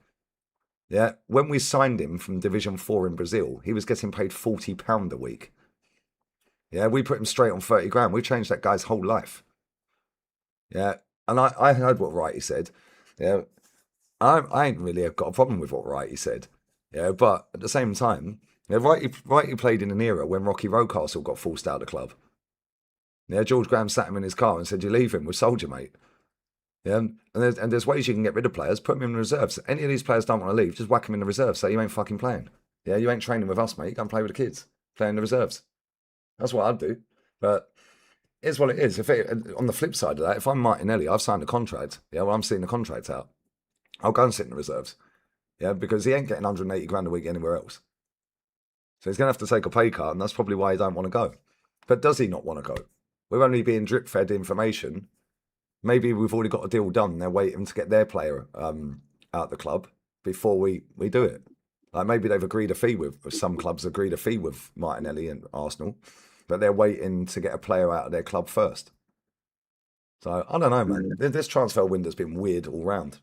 Yeah, when we signed him from Division 4 in Brazil, he was getting paid £40 a week. Yeah, we put him straight on 30 grand. We changed that guy's whole life. Yeah, and I heard what Wrighty said. Yeah, I ain't really got a problem with what Wrighty said. Yeah, but at the same time, yeah, Wrighty played in an era when Rocky Rocastle got forced out of the club. Yeah, George Graham sat him in his car and said, "You leave him, we've sold you, mate." Yeah, and there's ways you can get rid of players. Put them in the reserves. Any of these players don't want to leave, just whack them in the reserves. Say you ain't fucking playing. Yeah, you ain't training with us, mate. Go and play with the kids. Play in the reserves. That's what I'd do. But it's what it is. On the flip side of that, if I'm Martinelli, I've signed a contract. Yeah, well, I'm seeing the contract out. I'll go and sit in the reserves. Yeah, because he ain't getting 180 grand a week anywhere else. So he's going to have to take a pay cut, and that's probably why he don't want to go. But does he not want to go? We're only being drip fed information. Maybe we've already got a deal done. They're waiting to get their player out the club before we do it. Like maybe they've agreed a fee with some clubs agreed a fee with Martinelli and Arsenal, but they're waiting to get a player out of their club first. So I don't know, man. This transfer window's been weird all round.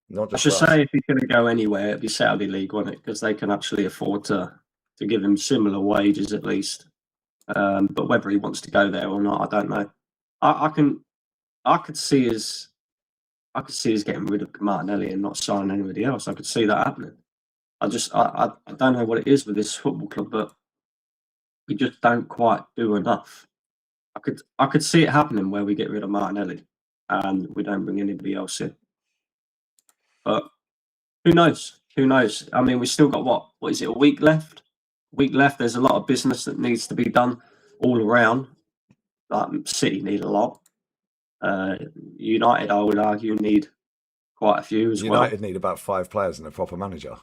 Not I just should for us. say if he's going to go anywhere, it'd be Saudi League, wouldn't it? Because they can actually afford to give him similar wages at least. But whether he wants to go there or not, I don't know. I could see us getting rid of Martinelli and not signing anybody else. I could see that happening. I don't know what it is with this football club, but we just don't quite do enough. I could see it happening where we get rid of Martinelli and we don't bring anybody else in. But who knows? Who knows? I mean, we've still got what is it, a week left? There's a lot of business that needs to be done all around. Like City need a lot. United, I would argue, need quite a few as well. United need about 5 players and a proper manager.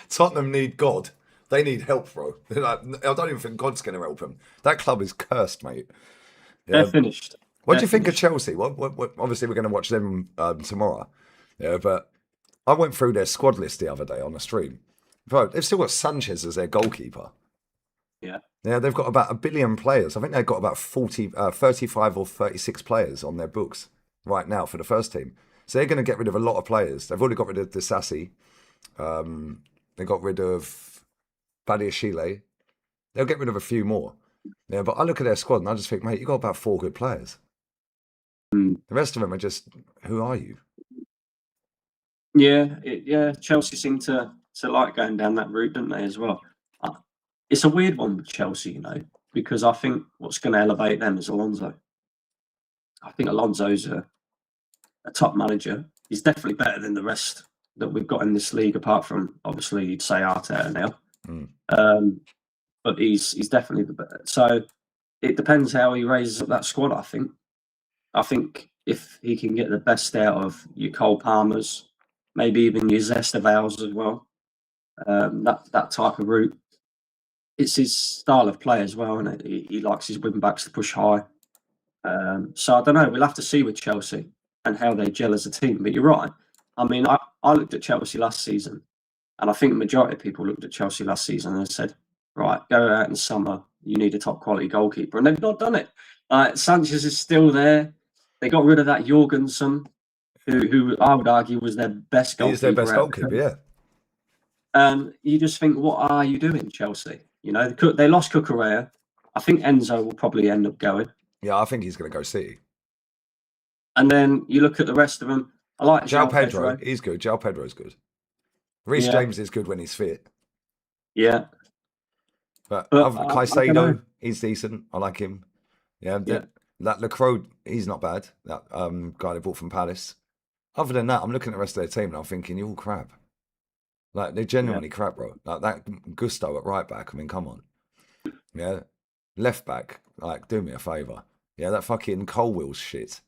Tottenham need God. They need help, bro. I don't even think God's going to help them. That club is cursed, mate. They're finished. What do you think of Chelsea? What, obviously, we're going to watch them tomorrow. Yeah, but I went through their squad list the other day on the stream. Bro, they've still got Sanchez as their goalkeeper. Yeah. Yeah, they've got about 1 billion players. I think they've got about 35 or 36 players on their books right now for the first team. So they're going to get rid of a lot of players. They've already got rid of Disassi. They got rid of Badiashile. They'll get rid of a few more. Yeah, but I look at their squad and I just think, mate, you've got about 4 good players. The rest of them are just, who are you? Yeah, Chelsea seem to like going down that route, don't they, as well? It's a weird one with Chelsea, you know, because I think what's going to elevate them is Alonso. I think Alonso's a top manager. He's definitely better than the rest that we've got in this league, apart from, obviously, you'd say Arteta now. But he's definitely the better. So it depends how he raises up that squad, I think. I think if he can get the best out of your Cole Palmers, maybe even your Zestavals as well, that type of route. It's his style of play as well, isn't it? He likes his wing backs to push high. So I don't know. We'll have to see with Chelsea and how they gel as a team. But you're right. I mean, I looked at Chelsea last season, and I think the majority of people looked at Chelsea last season and said, right, go out in the summer. You need a top quality goalkeeper. And they've not done it. Sanchez is still there. They got rid of that Jorgensen, who I would argue was their best goalkeeper. He's their best goalkeeper, yeah. And you just think, what are you doing, Chelsea? You know, they lost Cucurella. I think Enzo will probably end up going. Yeah, I think he's going to go City. And then you look at the rest of them. I like João Pedro. He's good. João Pedro's good. Reece James is good when he's fit. Yeah. But Caicedo, he's decent. I like him. Yeah. That Lacroix, he's not bad. That guy they bought from Palace. Other than that, I'm looking at the rest of their team and I'm thinking, you're all crap. Like, they're genuinely crap, bro. Like, that Gusto at right back, I mean, come on. Yeah. Left back, like, do me a favour. Yeah, that fucking Colwill's shit.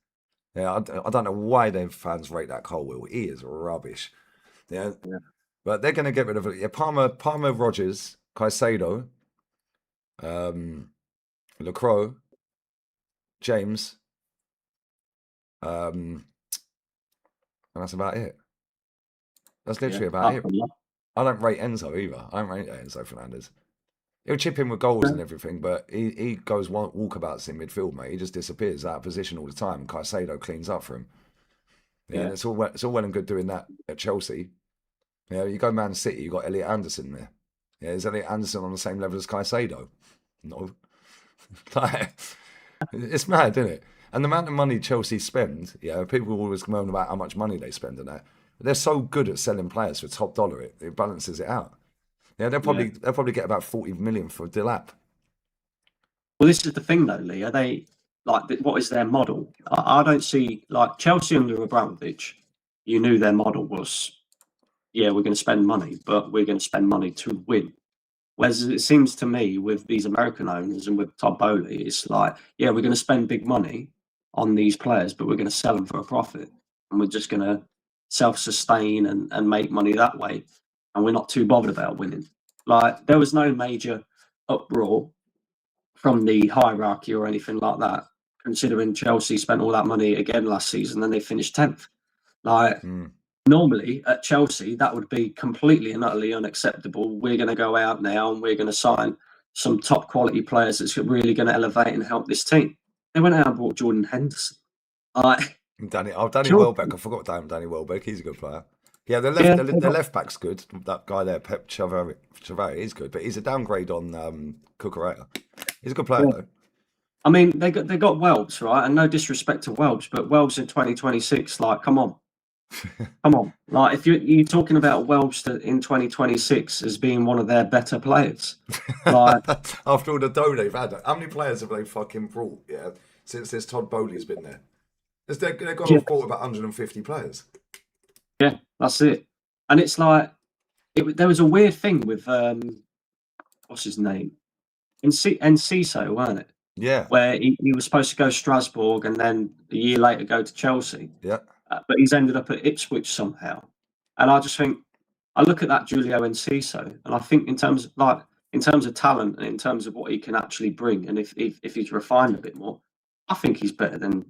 Yeah, I don't know why their fans rate that Colwill. He is rubbish. Yeah. But they're going to get rid of it. Yeah, Palmer, Rogers, Caicedo, Lacroix, James, and that's about it. That's literally about it. I don't rate Enzo either. I don't rate Enzo Fernandez. He'll chip in with goals and everything, but he goes walkabouts in midfield, mate. He just disappears out of position all the time. And Caicedo cleans up for him. Yeah, and it's all well and good doing that at Chelsea. Yeah, you go Man City, you got Elliot Anderson there. Yeah, is Elliot Anderson on the same level as Caicedo? No. It's mad, isn't it? And the amount of money Chelsea spend, yeah, people always moan about how much money they spend on that. But they're so good at selling players for top dollar, it balances it out. Yeah, they'll probably get about 40 million for Delap. Well, this is the thing, though, Lee. Are they what is their model? I don't see, like, Chelsea under Abramovich, you knew their model was, yeah, we're going to spend money, but we're going to spend money to win. Whereas it seems to me with these American owners and with Todd Bowley, it's like, yeah, we're going to spend big money on these players, but we're going to sell them for a profit. And we're just going to self-sustain and make money that way. And we're not too bothered about winning. Like, there was no major uproar from the hierarchy or anything like that, considering Chelsea spent all that money again last season and they finished 10th. Like, normally at Chelsea, that would be completely and utterly unacceptable. We're going to go out now and we're going to sign some top quality players that's really going to elevate and help this team. They went out and bought Jordan Henderson. Danny Welbeck. I forgot Danny Welbeck. He's a good player. Yeah, the left back's good. That guy there, Pep Chavare, is good, but he's a downgrade on Cucurella. He's a good player though. I mean, they got Welbs, right? And no disrespect to Welbs, but Welbs in 2026, like, come on. Come on. Like, if you're talking about Welbs in 2026 as being one of their better players. Like, after all the dough they've had, how many players have they fucking brought, since this Todd Bowley's been there? They've got to have brought about 150 players. Yeah, that's it. And it's like, there was a weird thing with, what's his name? Enciso, weren't it? Yeah. Where he was supposed to go to Strasbourg and then a year later go to Chelsea. Yeah. But he's ended up at Ipswich somehow. And I just think, I look at that Julio Enciso, and I think in terms of talent and in terms of what he can actually bring, and if he's refined a bit more, I think he's better than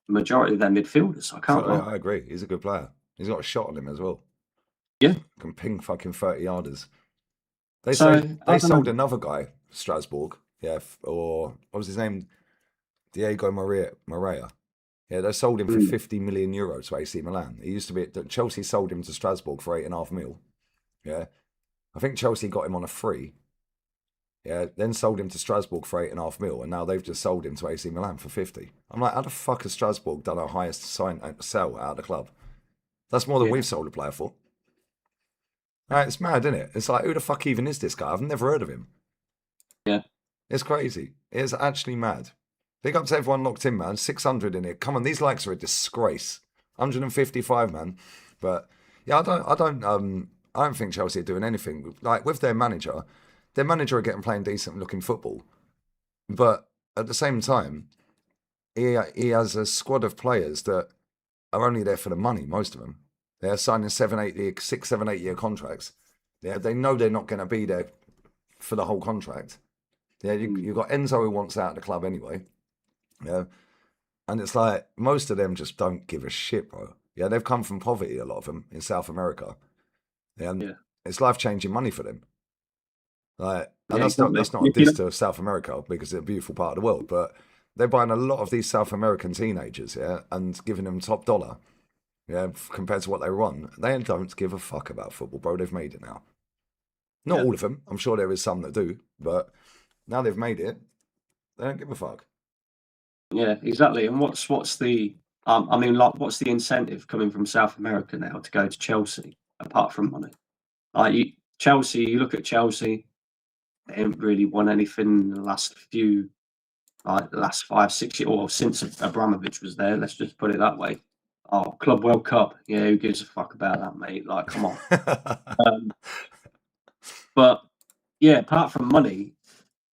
the majority of their midfielders. I agree. He's a good player. He's got a shot on him as well. Yeah. Can ping fucking 30-yarders. They sold another guy, Strasbourg, or what was his name? Diego Moreira. Yeah, they sold him for 50 million euros to AC Milan. He used to be Chelsea sold him to Strasbourg for 8.5 mil. Yeah. I think Chelsea got him on a free. Yeah, then sold him to Strasbourg for 8.5 mil, and now they've just sold him to AC Milan for 50. I'm like, how the fuck has Strasbourg done our highest sell out of the club? That's more than we've sold a player for. Right, it's mad, isn't it? It's like, who the fuck even is this guy? I've never heard of him. Yeah. It's crazy. It's actually mad. Big up to everyone locked in, man. 600 in here. Come on, these likes are a disgrace. 155, man. But yeah, I don't think Chelsea are doing anything. Like, with their manager are getting playing decent looking football. But at the same time, he has a squad of players that are only there for the money, most of them. They're signing 6, 7, 8 year contracts. Yeah, they know they're not going to be there for the whole contract. Yeah, you've got Enzo who wants out of the club anyway. Yeah, and it's like most of them just don't give a shit, bro. Yeah, they've come from poverty, a lot of them in South America. And it's life-changing money for them. Like, and that's not a diss to South America because it's a beautiful part of the world, but they're buying a lot of these South American teenagers, and giving them top dollar, compared to what they want. They don't give a fuck about football, bro. They've made it now. Not all of them. I'm sure there is some that do, but now they've made it, they don't give a fuck. Yeah, exactly. And what's the what's the incentive coming from South America now to go to Chelsea apart from money? Like, you look at Chelsea, they haven't really won anything in the last 5, 6 years, or since Abramovich was there. Let's just put it that way. Oh, Club World Cup. Yeah, who gives a fuck about that, mate? Like, come on. But yeah, apart from money,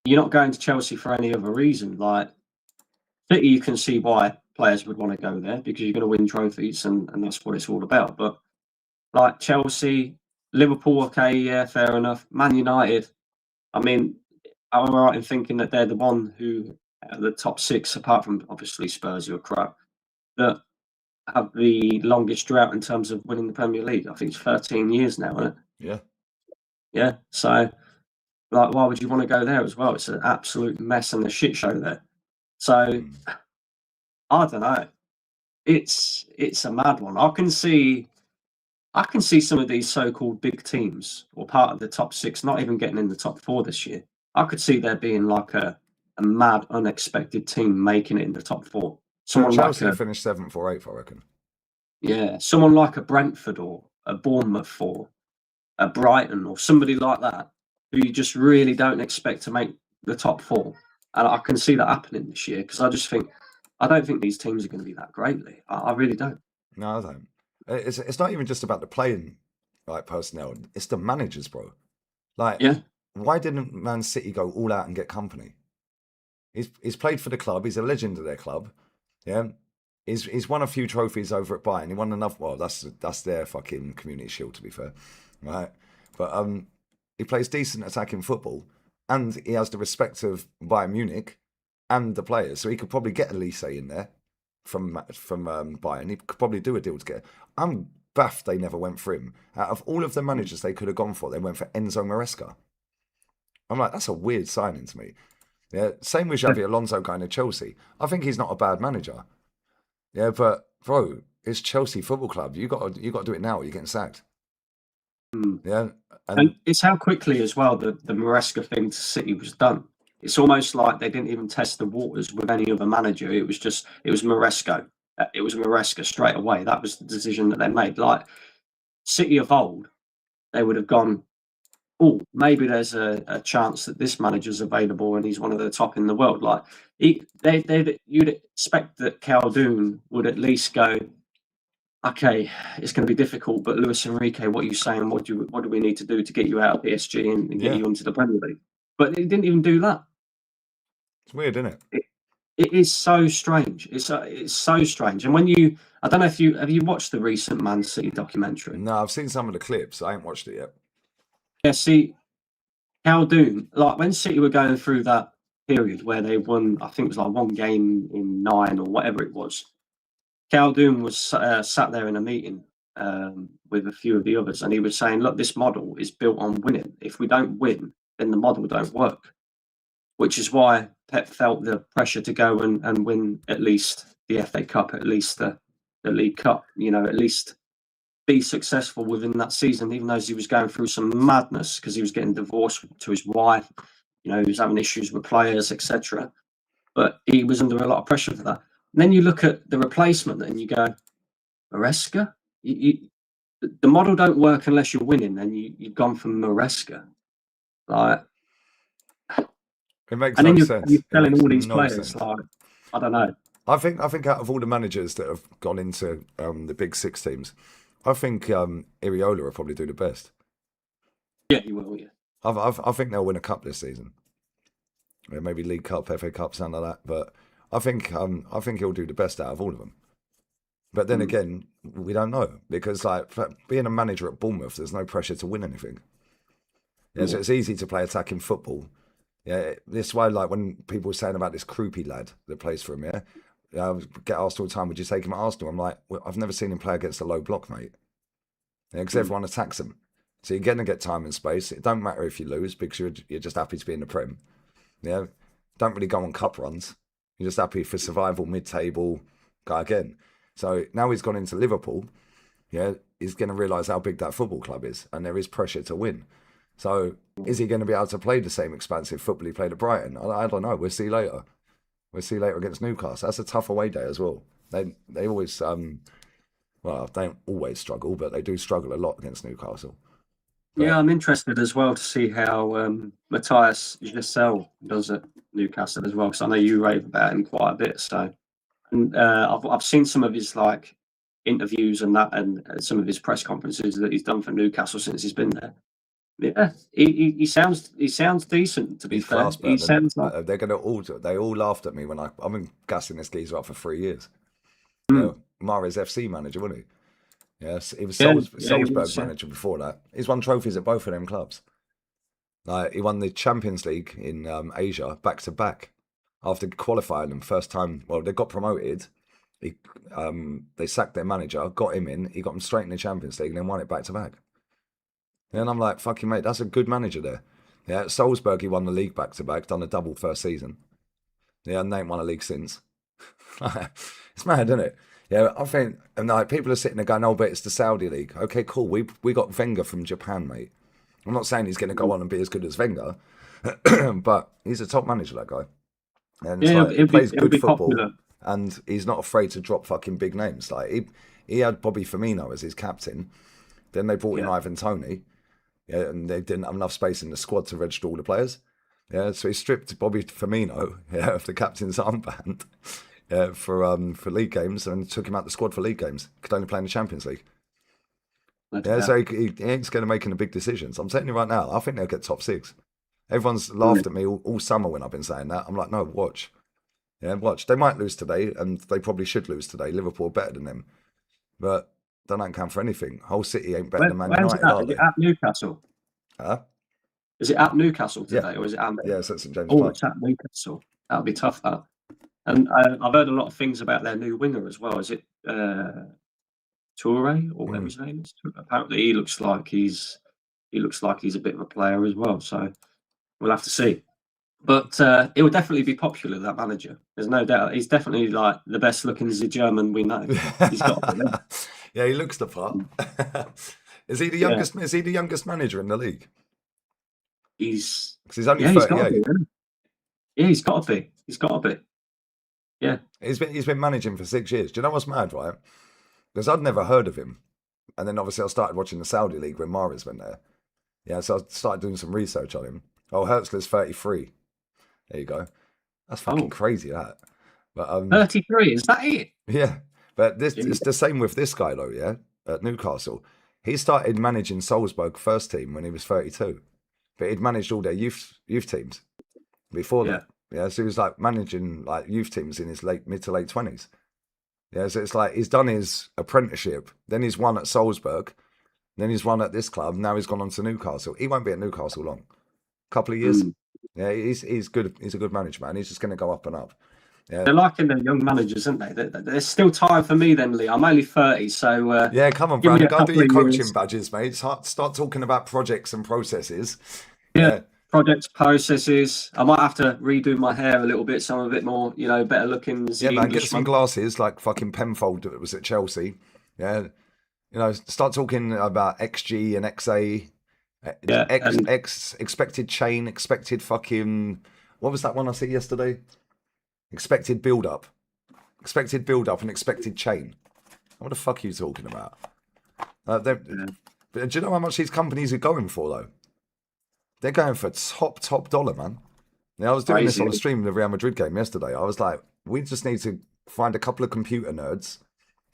you're not going to Chelsea for any other reason. Like, City, you can see why players would want to go there because you're going to win trophies, and that's what it's all about. But like Chelsea, Liverpool, okay, yeah, fair enough. Man United, I mean, I'm right in thinking that they're the one who, the top 6, apart from obviously Spurs, who are crap, that have the longest drought in terms of winning the Premier League. I think it's 13 years now, isn't it? Yeah. Yeah. So, like, why would you want to go there as well? It's an absolute mess and a shit show there. So, I don't know. It's a mad one. I can see some of these so-called big teams or part of the top 6 not even getting in the top 4 this year. I could see there being like a mad, unexpected team making it in the top 4. Someone Chelsea finished 7th or 8th, I reckon. Yeah, someone like a Brentford or a Bournemouth or a Brighton or somebody like that who you just really don't expect to make the top 4. And I can see that happening this year because I just think I don't think these teams are going to be that great, Lee. I really don't. No, I don't. It's not even just about the playing like personnel. It's the managers, bro. Like, Yeah. why didn't Man City go all out and get company? He's played for the club. He's a legend of their club. Yeah. He's won a few trophies over at Bayern. He won enough. Well, that's their fucking community shield, to be fair, right? But he plays decent attacking football, and he has the respect of Bayern Munich and the players. So he could probably get Elise in there from Bayern. He could probably do a deal together. I'm baffed they never went for him. Out of all of the managers they could have gone for, they went for Enzo Maresca. I'm like, that's a weird signing to me. Yeah, same with Xabi Alonso going to Chelsea. I think he's not a bad manager. Yeah, but bro, it's Chelsea Football Club. You got to do it now, or you're getting sacked. Yeah, and it's how quickly as well the Maresca thing to City was done. It's almost like they didn't even test the waters with any other manager. It was Maresca. It was Maresca straight away. That was the decision that they made. Like City of old, they would have gone, oh, maybe there's a chance that this manager's available and he's one of the top in the world. Like you'd expect that Khaldoon would at least go, okay, it's going to be difficult, but Luis Enrique, what are you saying? What do we need to do to get you out of PSG and get you into the Premier League? But he didn't even do that. It's weird, isn't it? It is so strange. It's so strange. And when I don't know if have you watched the recent Man City documentary? No, I've seen some of the clips. I ain't watched it yet. Yeah, see, Khaldoon, like when City were going through that period where they won, I think it was like one game in 9 or whatever it was. Khaldoon was sat there in a meeting with a few of the others, and he was saying, look, this model is built on winning. If we don't win, then the model don't work, which is why Pep felt the pressure to go and win at least the FA Cup, at least the League Cup, at least be successful within that season, even though he was going through some madness because he was getting divorced to his wife, he was having issues with players, etc. But he was under a lot of pressure for that. And then you look at the replacement and you go, Maresca? The model don't work unless you're winning, and you've gone from Maresca. Like, it makes and no then sense. you're selling all these no players. Sense. Like, I don't know. I think out of all the managers that have gone into the big 6 teams, I think Iriola will probably do the best. Yeah, he will. Yeah. I think they'll win a cup this season. Maybe League Cup, FA Cup, something like that. But I think he'll do the best out of all of them. But then again, we don't know, because like being a manager at Bournemouth, there's no pressure to win anything. Yeah, so it's easy to play attacking football. Yeah, this way, like when people were saying about this Krupi lad that plays for him, I get asked all the time, would you take him at Arsenal? I'm like, well, I've never seen him play against a low block, mate. Because everyone attacks him. So you're going to get time and space. It don't matter if you lose, because you're just happy to be in the Prem. Yeah, don't really go on cup runs. You're just happy for survival, mid-table, go again. So now he's gone into Liverpool. Yeah, he's going to realise how big that football club is, and there is pressure to win. So is he going to be able to play the same expansive football he played at Brighton? I don't know. We'll see later. We'll see later against Newcastle. That's a tough away day as well. They always well, they don't always struggle, but they do struggle a lot against Newcastle. But, yeah, I'm interested as well to see how Matthias Giselle does at Newcastle as well, because I know you rave about him quite a bit. So, and I've seen some of his like interviews and that, and some of his press conferences that he's done for Newcastle since he's been there. Yeah, he sounds decent, to be fair. He sounds like they're going to they all laughed at me when I've been gassing this geezer up for 3 years. Mahrez FC manager, wasn't he? Yes, he was Salzburg manager before that. He's won trophies at both of them clubs. Like he won the Champions League in Asia back to back after qualifying them first time. Well, they got promoted. They sacked their manager, got him in. He got them straight in the Champions League and then won it back to back. And I'm like, fucking mate, that's a good manager there. Yeah, at Salzburg, he won the league back to back, done a double first season. Yeah, and they ain't won a league since. It's mad, isn't it? Yeah, I think, and like people are sitting there going, "Oh, but it's the Saudi league." Okay, cool. We got Wenger from Japan, mate. I'm not saying he's going to go on and be as good as Wenger, but he's a top manager, that guy. And he plays good football, popular. And he's not afraid to drop fucking big names. Like he had Bobby Firmino as his captain. Then they brought in Ivan Toney. Yeah, and they didn't have enough space in the squad to register all the players. Yeah, so he stripped Bobby Firmino of the captain's armband. for league games and took him out the squad for league games. Could only play in the Champions League. Bloody Yeah, hell. so he ain't scared of making the big decisions. I'm telling you right now, I think they'll get top 6. Everyone's Mm. laughed at me all summer when I've been saying that. I'm like, no, watch. Yeah, watch. They might lose today, and they probably should lose today. Liverpool are better than them. But that don't count for anything. Hull City ain't better than Man Where's it United, at? are Is it they? at Newcastle? Huh? Is it at Newcastle Yeah. today, or is it at? Yeah, it's at St James Oh, Park. it's at Newcastle. That'll be tough. That. And I've heard a lot of things about their new winger as well. Is it Toure or whatever his name is? Apparently, he looks like he's a bit of a player as well. So we'll have to see. But it will definitely be popular. That manager, there's no doubt. He's definitely like the best looking German we know. He's got. Yeah, he looks the part. Is he the Yeah. youngest? Is he the youngest manager in the league? He's 'Cause he's only he's got to 38. be. Isn't he? Yeah, he's got to be. He's got to be. Yeah. He's been managing for 6 years. Do you know what's mad, right? Because I'd never heard of him, and then obviously I started watching the Saudi league when Mahrez went there. Yeah, so I started doing some research on him. Oh, Hertzler's 33. There you go. That's fucking crazy, that. But 33. Is that it? yeah, but it's the same with this guy though. Yeah, at Newcastle, he started managing Salzburg first team when he was 32, but he'd managed all their youth teams before that. Yeah, so he was like managing like youth teams in his mid to late 20s. Yeah, so it's like he's done his apprenticeship, then he's won at Salzburg, then he's won at this club. Now he's gone on to Newcastle. He won't be at Newcastle long. Couple of years. Yeah, he's good. He's a good manager, man. He's just going to go up and up. Yeah. They're liking their young managers, aren't they? There's still time for me then, Lee. I'm only 30, so yeah, come on, give me Brandon. a Go do couple your of coaching years. badges, mate. Start talking about projects and processes. Yeah, projects, processes. I might have to redo my hair a little bit, so I'm a bit more, better looking. Yeah, man. Get some glasses like fucking Penfold that was at Chelsea. Yeah, start talking about XG and XA. Yeah, Expected chain, expected fucking. What was that one I said yesterday? Expected build up and expected chain. What the fuck are you talking about? But do you know how much these companies are going for though? They're going for top dollar, man. Now I was doing this on the stream of the Real Madrid game yesterday. I was like, we just need to find a couple of computer nerds,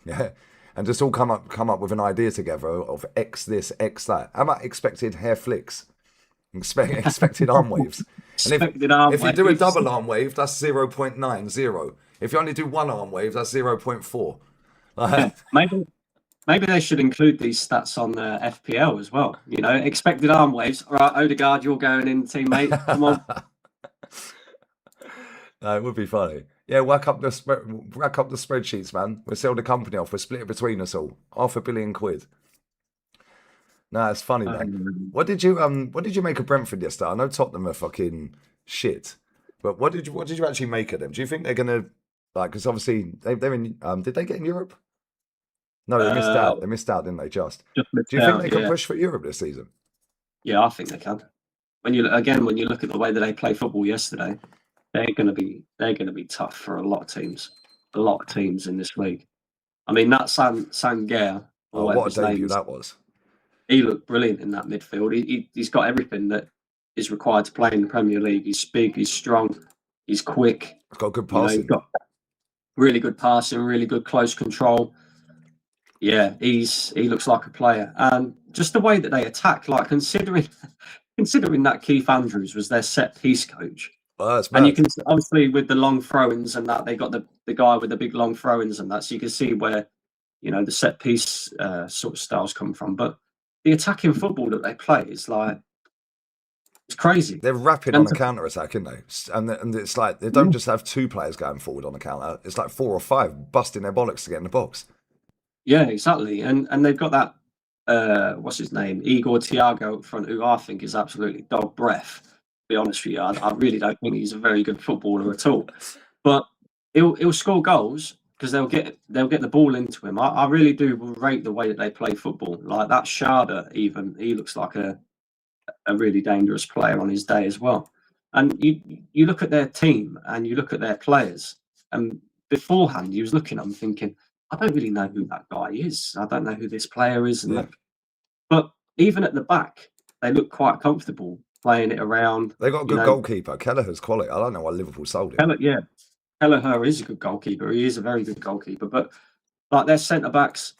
yeah, and just all come up with an idea together of X this, X that. How about expected hair flicks? Expected arm waves. And if you do a double arm wave, that's 0.90. If you only do one arm wave, that's 0.4. Maybe they should include these stats on the FPL as well. Expected arm waves. All right, Odegaard, you're going in, teammate. Come on. No, it would be funny. Yeah, rack up the spreadsheets, man. We'll sell the company off. We'll split it between us all. £500 million. No, it's funny, man. What did you make of Brentford yesterday? I know Tottenham are fucking shit, but what did you actually make of them? Do you think they're gonna because obviously they're in? Did they get in Europe? No, they missed out. They missed out, didn't they? Do you think they can push for Europe this season? Yeah, I think they can. When you look at the way that they play football yesterday, they're going to be tough for a lot of teams. A lot of teams in this league. I mean, that Sanguer. What a debut that was. He looked brilliant in that midfield. He's got everything that is required to play in the Premier League. He's big, he's strong, he's quick. He's got good passing. He's got really good passing, really good close control. Yeah, he looks like a player. And just the way that they attack, like considering that Keith Andrews was their set piece coach. Oh, that's and you can obviously with the long throw-ins and that, they got the guy with the big long throw-ins and that, so you can see where the set piece sort of styles come from. But the attacking football that they play is like, it's crazy. They're rapid on a counter attack, aren't they? And it's like they don't just have two players going forward on a counter. It's like 4 or 5 busting their bollocks to get in the box. Yeah, exactly. And they've got that what's his name, Igor Thiago up front, who I think is absolutely dog breath. To be honest with you, I really don't think he's a very good footballer at all. But he'll score goals because they'll get the ball into him. I really do rate the way that they play football. Like that Sharda, even he looks like a really dangerous player on his day as well. And you look at their team and you look at their players, and beforehand you was looking at them thinking, I don't really know who that guy is. I don't know who this player is. But even at the back, they look quite comfortable playing it around. They got a good goalkeeper. Kelleher's quality. I don't know why Liverpool sold him. Yeah. Kelleher is a good goalkeeper. He is a very good goalkeeper. But like their centre backs,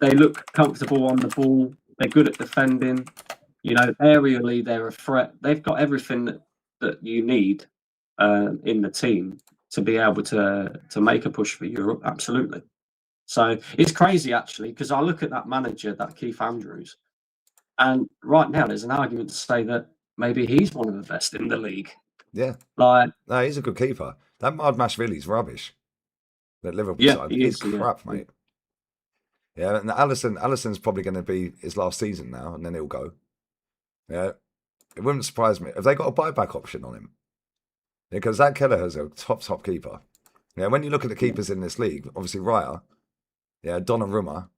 they look comfortable on the ball. They're good at defending. You know, aerially they're a threat. They've got everything that you need in the team to be able to make a push for Europe. Absolutely. So it's crazy actually because I look at that manager, that Keith Andrews, and right now there's an argument to say that maybe he's one of the best in the league. Yeah. Like, No, he's a good keeper. That Mardashvili's rubbish. That Liverpool yeah, side. he He's is, yeah. crap, mate. Yeah, and Allison's probably going to be his last season now, and then he'll go. Yeah, it wouldn't surprise me. Have they got a buyback option on him? Because that Kelleher's a top keeper. Yeah, when you look at the keepers in this league, obviously Raya, yeah, Donnarumma.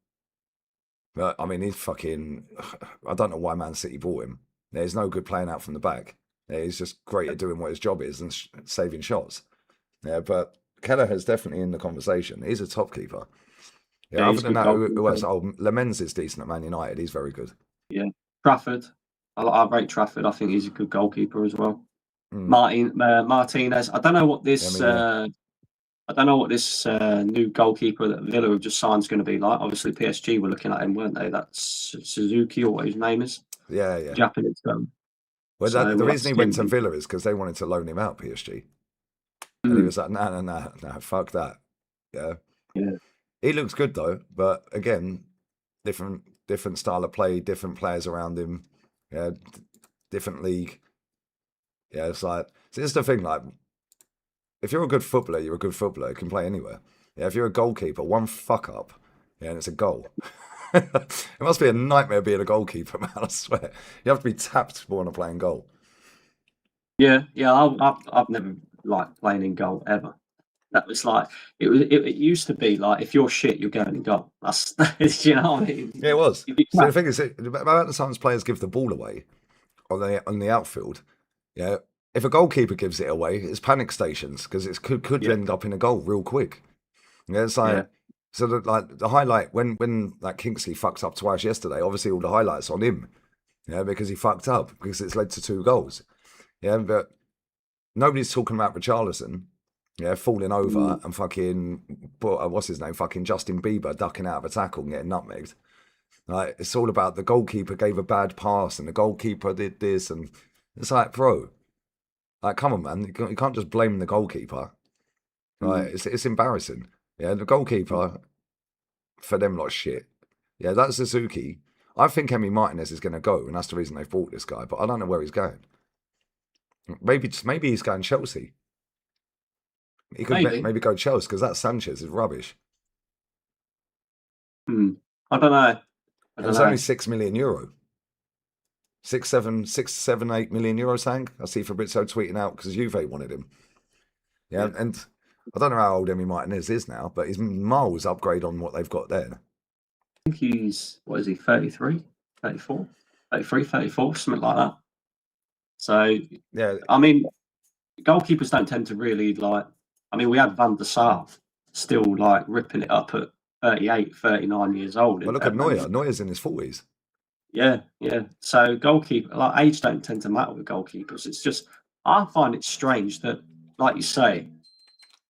But I mean, he's fucking. I don't know why Man City bought him. Yeah, he's no good playing out from the back. Yeah, he's just great at doing what his job is and saving shots. Yeah, but Kelleher's definitely in the conversation. He's a top keeper. Yeah, other than that, who else? Oh, Lamens is decent at Man United. He's very good. Yeah, Trafford. I rate Trafford. I think he's a good goalkeeper as well. Martinez. I don't know what this. I don't know what this new goalkeeper that Villa have just signed is going to be like. Obviously, PSG were looking at him, weren't they? That's Suzuki or what his name is. Yeah. Japanese guy. Well, the reason he went to Villa is because they wanted to loan him out, PSG. And he was like, no, fuck that. Yeah. He looks good though, but again, different style of play, different players around him, yeah, different league. Yeah, it's like, so this is the thing, like, if you're a good footballer, you're a good footballer. You can play anywhere. Yeah, if you're a goalkeeper, one fuck up, yeah, and it's a goal. It must be a nightmare being a goalkeeper, man, I swear. You have to be tapped for playing goal. Yeah, I've never liked playing in goal ever. That was like it used to be like if you're shit, you're going in goal. That's you know what I mean? Yeah, it was. So the thing is, about the times players give the ball away on the outfield, yeah. If a goalkeeper gives it away, it's panic stations because it could end up in a goal real quick. Yeah, it's like so the highlight when like Kingsley fucked up twice yesterday. Obviously, all the highlights on him, yeah, because he fucked up because it's led to 2 goals. Yeah, but nobody's talking about Richarlison. Yeah, falling over and fucking what's his name? Fucking Justin Bieber ducking out of a tackle and getting nutmegged. Like it's all about the goalkeeper gave a bad pass and the goalkeeper did this and it's like, bro, like come on, man, you can't just blame the goalkeeper. Right? It's embarrassing. Yeah, the goalkeeper for them lot shit. Yeah, that's Suzuki. I think Emi Martinez is going to go, and that's the reason they've bought this guy. But I don't know where he's going. Maybe he's going Chelsea. He could maybe go Chelsea because that Sanchez is rubbish. I don't know. It's only €6 million. 6, 7, 8 million euro, Sang. I see Fabrizio tweeting out because Juve wanted him. Yeah, and I don't know how old Emi Martinez is now, but he's miles upgrade on what they've got there. I think he's, 33, 34, 33, 34, something like that. So, yeah, I mean, goalkeepers don't tend to really like. I mean, we had Van der Sar still like ripping it up at 38, 39 years old. Well, look at Neuer. Neuer's in his 40s. Yeah. So goalkeeper, like age don't tend to matter with goalkeepers. It's just, I find it strange that, like you say,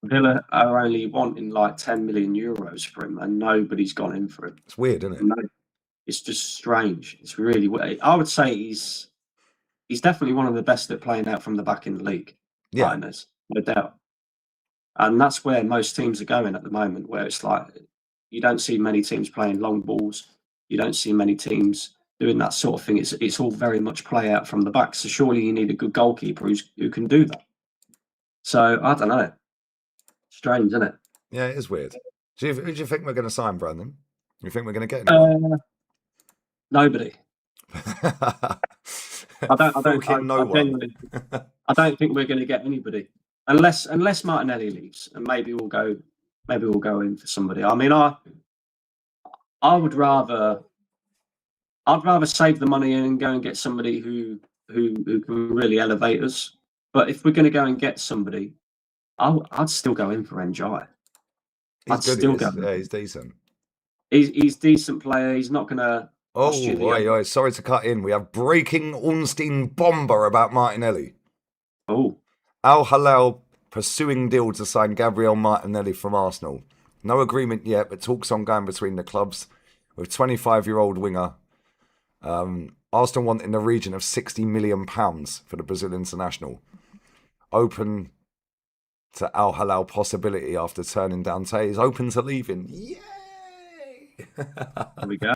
Villa are only wanting like 10 million euros for him and nobody's gone in for him. It's weird, isn't it? No, it's just strange. It's really weird. I would say he's definitely one of the best at playing out from the back in the league. Yeah. No doubt. And that's where most teams are going at the moment, where it's like you don't see many teams playing long balls. You don't see many teams doing that sort of thing. It's all very much play out from the back. So surely you need a good goalkeeper who can do that. So I don't know. Strange, isn't it? Yeah, it is weird. Who do you think we're going to sign, Brandon? You think we're going to get anyone? Nobody. I don't think we're going to get anybody unless Martinelli leaves, and maybe we'll go in for somebody. I mean, I'd rather save the money and go and get somebody who can really elevate us. But if we're going to go and get somebody, I'd still go in for Njai. He's decent. He's decent player. He's not going to. Oh, sorry to cut in. We have breaking Ornstein Bomba about Martinelli. Oh. Al Hilal pursuing deal to sign Gabriel Martinelli from Arsenal. No agreement yet, but talks ongoing between the clubs with 25-year-old winger. Arsenal want in the region of £60 million for the Brazil international. Open to Al Hilal possibility after turning down Tay. He's open to leaving. Yay! There we go.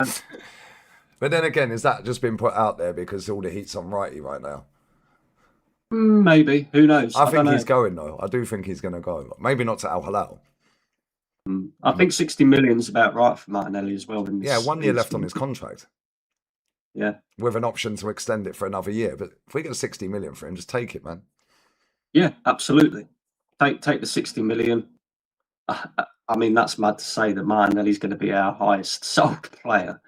But then again, is that just been put out there because all the heat's on Righty right now? Maybe. Who knows? I think he's going, though. I do think he's going to go. Maybe not to Al Hilal. I think 60 million is about right for Martinelli as well. Yeah, 1 year left on his contract. Yeah. With an option to extend it for another year. But if we get 60 million for him, just take it, man. Yeah, absolutely. Take the 60 million. I mean, that's mad to say that Martinelli's going to be our highest sold player.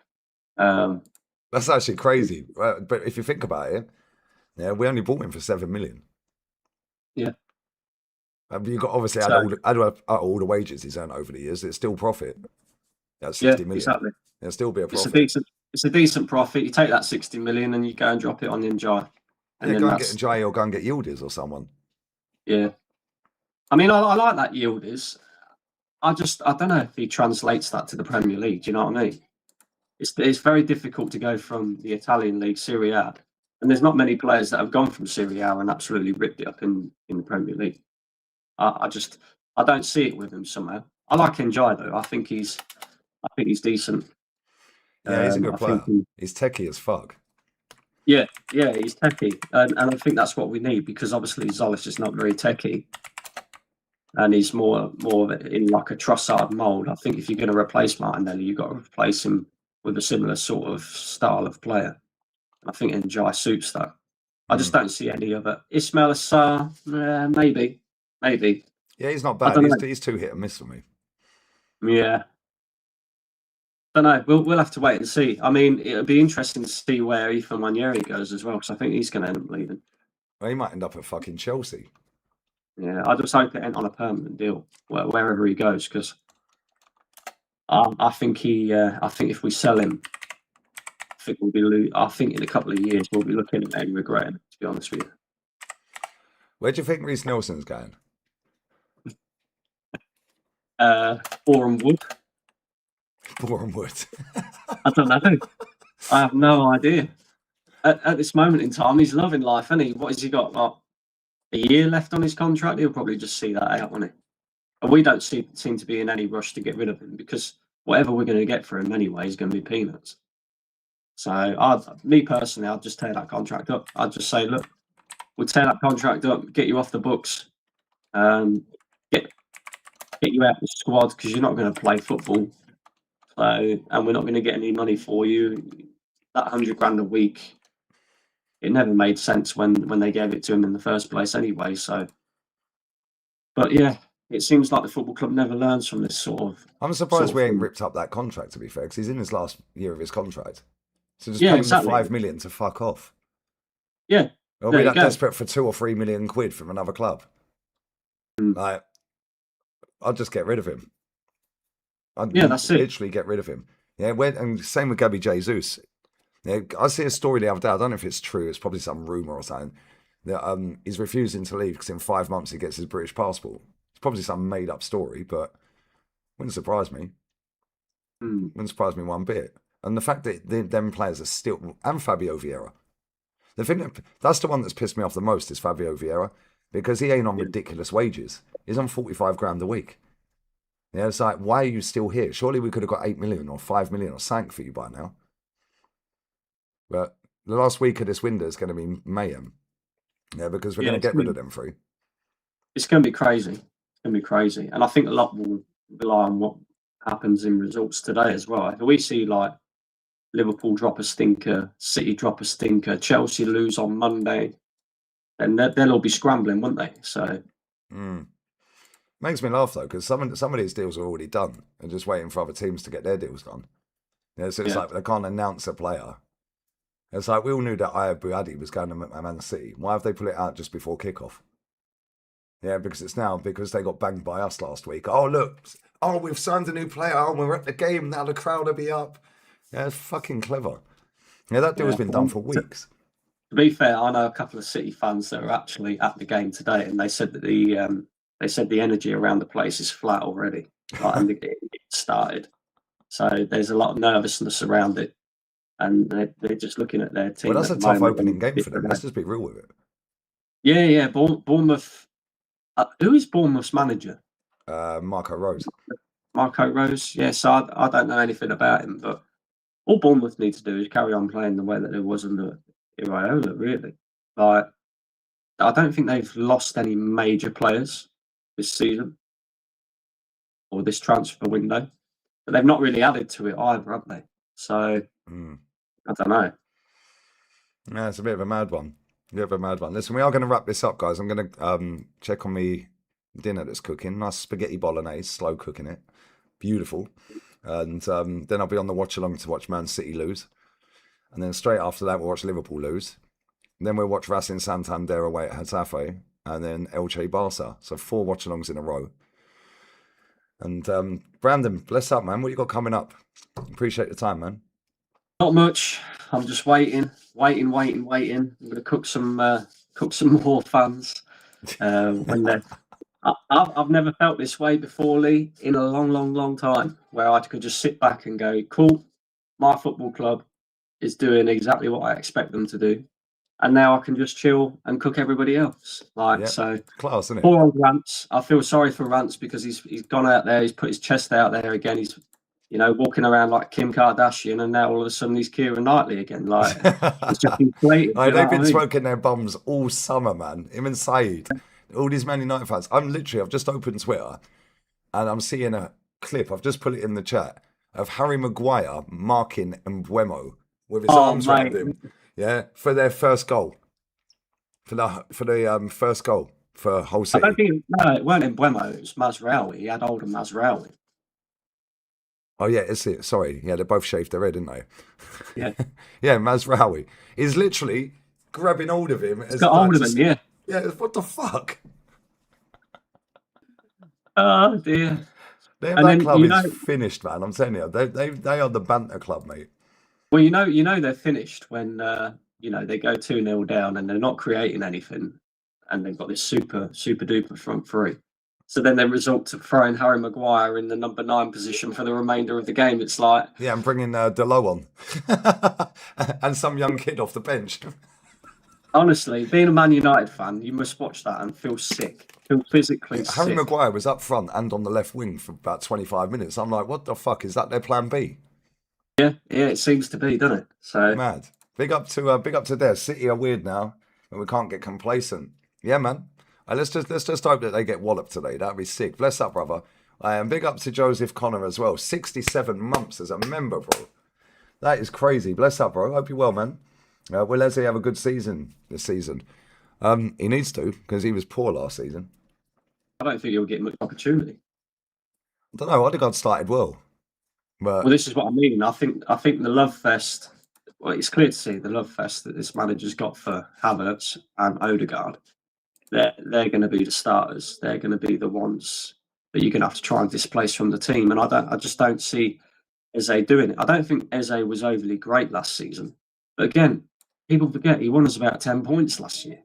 That's actually crazy. But if you think about it, yeah, we only bought him for 7 million. Yeah. You got obviously add all the wages he's earned over the years. It's still profit. That's 60 million. Exactly. It'll still be a profit. It's a decent profit. You take that 60 million and you go and drop it on Njai. And go and get Njai or go and get Yildiz or someone. Yeah. I mean, I like that Yildiz. I don't know if he translates that to the Premier League. Do you know what I mean? It's very difficult to go from the Italian league, Serie A, and there's not many players that have gone from Serie A and absolutely ripped it up in the Premier League. I don't see it with him somehow. I like Njai though. I think he's decent. Yeah, he's a good player. He's techie as fuck. Yeah, he's techie, and I think that's what we need because obviously Zolis is not very techie, and he's more in like a Trossard mould. I think if you're going to replace Martinelli, you've got to replace him with a similar sort of style of player. I think Njai suits that. I just don't see any other. Ismail Assar, maybe. Yeah, he's not bad. He's too hit and miss for me. Yeah. Don't know. We'll have to wait and see. I mean, it'll be interesting to see where Ethan Wanyeri goes as well, because I think he's going to end up leaving. Well, he might end up at fucking Chelsea. Yeah, I just hope it ain't on a permanent deal wherever he goes, because I think if we sell him, I think in a couple of years we'll be looking at him regretting it, to be honest with you. Where do you think Reece Nelson's going? Boreham Wood. Boreham Wood. I don't know. I have no idea. At this moment in time, he's loving life, isn't he? What has he got? Like a year left on his contract? He'll probably just see that out, won't he? And we don't seem to be in any rush to get rid of him because whatever we're going to get for him anyway is going to be peanuts. So, me personally, I'd just tear that contract up. I'd just say, look, we'll tear that contract up, get you off the books, get you out of the squad because you're not going to play football. So, and we're not going to get any money for you. That £100,000 a week, it never made sense when they gave it to him in the first place anyway. So, but yeah, it seems like the football club never learns from this sort of. I'm surprised we ain't ripped up that contract, to be fair, because he's in his last year of his contract. So just pay him the £5 million to fuck off. Yeah. We'll be that desperate for £2 or £3 million from another club. Like, I'll just get rid of him. That's it. Literally get rid of him. Yeah, and same with Gabby Jesus. Yeah, I see a story the other day. I don't know if it's true. It's probably some rumor or something. That he's refusing to leave because in 5 months he gets his British passport. It's probably some made up story, but wouldn't surprise me. Wouldn't surprise me one bit. And the fact that them players are still, and Fabio Vieira. The thing that's the one that's pissed me off the most is Fabio Vieira, because he ain't on ridiculous wages. He's on £45,000 a week. Yeah, it's like, why are you still here? Surely we could have got 8 million or 5 million or something for you by now. But the last week of this window is going to be mayhem. Yeah, because we're going to get rid of them three. It's going to be crazy. It's going to be crazy. And I think a lot will rely on what happens in results today as well. If we see like Liverpool drop a stinker, City drop a stinker, Chelsea lose on Monday, then they'll all be scrambling, won't they? So makes me laugh though, because some of these deals are already done and just waiting for other teams to get their deals done. Yeah, so it's like they can't announce a player. It's like we all knew that Aya Buadi was going to Man City. Why have they put it out just before kickoff? Yeah, because they got banged by us last week. Oh look, we've signed a new player. Oh, we're at the game now. The crowd will be up. Yeah, it's fucking clever. Yeah, that deal's been done for weeks. To be fair, I know a couple of City fans that are actually at the game today, and they said that the they said the energy around the place is flat already, like, and it started. So there's a lot of nervousness around it, and they're just looking at their team. Well, that's at a the tough moment opening and game for them. Let's just be real with it. Yeah. Bournemouth. Who is Bournemouth's manager? Marco Rose. Marco Rose. Yeah, so I don't know anything about him, but all Bournemouth need to do is carry on playing the way that it was under Iraola, really. Like, I don't think they've lost any major players this season or this transfer window, but they've not really added to it either, have they? So I don't know. Yeah, it's a bit of a mad one. Listen, we are going to wrap this up, guys. I'm going to check on me dinner that's cooking. Nice spaghetti bolognese, slow cooking it. Beautiful. And then I'll be on the watch along to watch Man City lose. And then straight after that, we'll watch Liverpool lose. And then we'll watch Racing Santander away at Getafe. And then Elche Barca. So 4 watch alongs in a row. And Brandon, bless up, man. What you got coming up? Appreciate your time, man. Not much. I'm just waiting. I'm going to cook some more fans when they're. I've never felt this way before, Lee, in a long time, where I could just sit back and go, cool, my football club is doing exactly what I expect them to do. And now I can just chill and cook everybody else. So class, isn't it? Poor old Rance. I feel sorry for Rance because he's gone out there, he's put his chest out there again. He's walking around like Kim Kardashian, and now all of a sudden he's Keira Knightley again. Like, it's just inflated. They've been smoking their bums all summer, man. Him and Said, all these Man United fans. I've just opened Twitter and I'm seeing a clip. I've just put it in the chat of Harry Maguire marking Mbeumo with his arms around him. Yeah, for their first goal. For the first goal for Hull City. I don't think it weren't Mbeumo, it was Mazraoui. He had older Mazraoui. Oh yeah, it's it. Sorry, yeah, they both shaved their head, didn't they? Yeah, yeah. Mazraoui is literally grabbing hold of him. Got hold of him, yeah. Yeah, what the fuck? Oh dear. That club is finished, man. I'm telling you, they are the banter club, mate. Well, they're finished when they go 2-0 down and they're not creating anything, and they've got this super duper front three. So then they resort to throwing Harry Maguire in the number 9 position for the remainder of the game. It's like, yeah, I'm bringing Delo on and some young kid off the bench. Honestly, being a Man United fan, you must watch that and feel sick. Feel physically sick. Harry Maguire was up front and on the left wing for about 25 minutes. I'm like, what the fuck? Is that their plan B? Yeah, it seems to be, doesn't it? So mad. Big up to there. City are weird now, and we can't get complacent. Yeah, man. Let's just hope that they get walloped today. That'd be sick. Bless up, brother. Big up to Joseph Connor as well. 67 months as a member, bro. That is crazy. Bless up, bro. Hope you're well, man. Will Eze have a good season this season? He needs to, because he was poor last season. I don't think he'll get much opportunity. I don't know. Odegaard started well. But... Well, this is what I mean. I think the love fest. Well, it's clear to see the love fest that this manager's got for Havertz and Odegaard. They're going to be the starters. They're going to be the ones that you're going to have to try and displace from the team. And I just don't see Eze doing it. I don't think Eze was overly great last season. But again, people forget he won us about 10 points last year.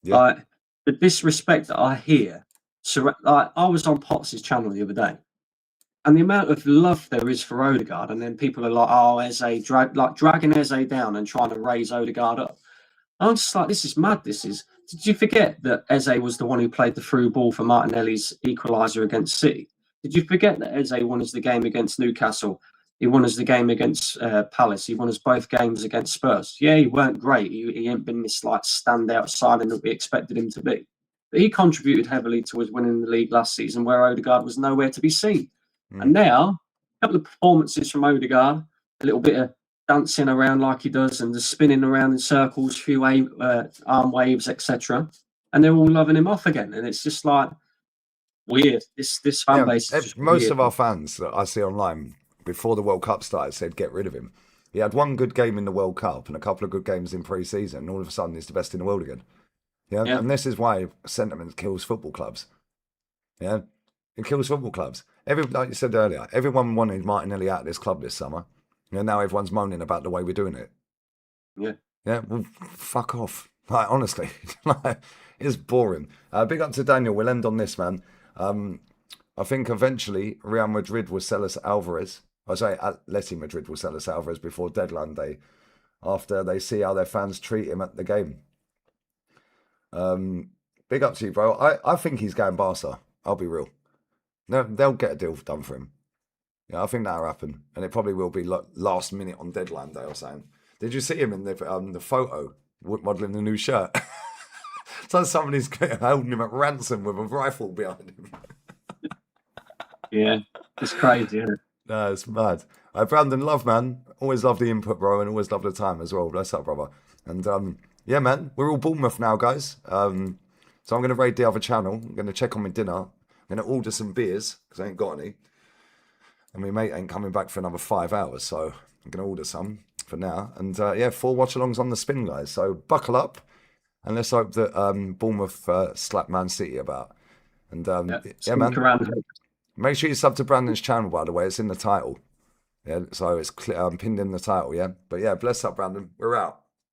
Yeah. Like, the disrespect that I hear. So, I was on Potts' channel the other day, and the amount of love there is for Odegaard, and then people are like, "Oh, Eze," dragging Eze down and trying to raise Odegaard up. I'm just like, this is mad. Did you forget that Eze was the one who played the through ball for Martinelli's equaliser against City? Did you forget that Eze won us the game against Newcastle? He won us the game against Palace. He won us both games against Spurs. Yeah, he weren't great. He ain't been this standout signing that we expected him to be. But he contributed heavily to us winning the league last season, where Odegaard was nowhere to be seen. And now, a couple of performances from Odegaard, a little bit of dancing around like he does, and just spinning around in circles, few arm waves, etc. And they're all loving him off again. And it's just like weird. This fan base. Most weird. Of our fans that I see online before the World Cup started said get rid of him. He had one good game in the World Cup and a couple of good games in pre-season, and all of a sudden he's the best in the world again. Yeah, and this is why sentiment kills football clubs. Yeah, it kills football clubs. Like you said earlier, everyone wanted Martinelli out of this club this summer. Yeah, now everyone's moaning about the way we're doing it. Yeah. Yeah, well, fuck off. Like, honestly, it's boring. Big up to Daniel. We'll end on this, man. I think eventually Real Madrid will sell us Alvarez. I say Atleti Madrid will sell us Alvarez before deadline day, after they see how their fans treat him at the game. Big up to you, bro. I think he's going Barca. I'll be real. They'll get a deal done for him. Yeah, I think that'll happen, and it probably will be like last minute on deadline day or something. Did you see him in the photo modelling the new shirt? So somebody's holding him at ransom with a rifle behind him. Yeah, it's crazy, isn't it? No, it's mad. Brandon, love, man. Always love the input, bro, and always love the time as well. Bless up, brother. And yeah, man, we're all Bournemouth now, guys. So I'm going to raid the other channel. I'm going to check on my dinner. I'm going to order some beers, because I ain't got any. And my mate ain't coming back for another 5 hours, so I'm going to order some for now. And yeah, 4 watch-alongs on the spin, guys. So buckle up, and let's hope that Bournemouth slap Man City about. And yeah, man. Make sure you sub to Brandon's channel, by the way. It's in the title. Yeah, so it's pinned in the title, yeah? But yeah, bless up, Brandon. We're out.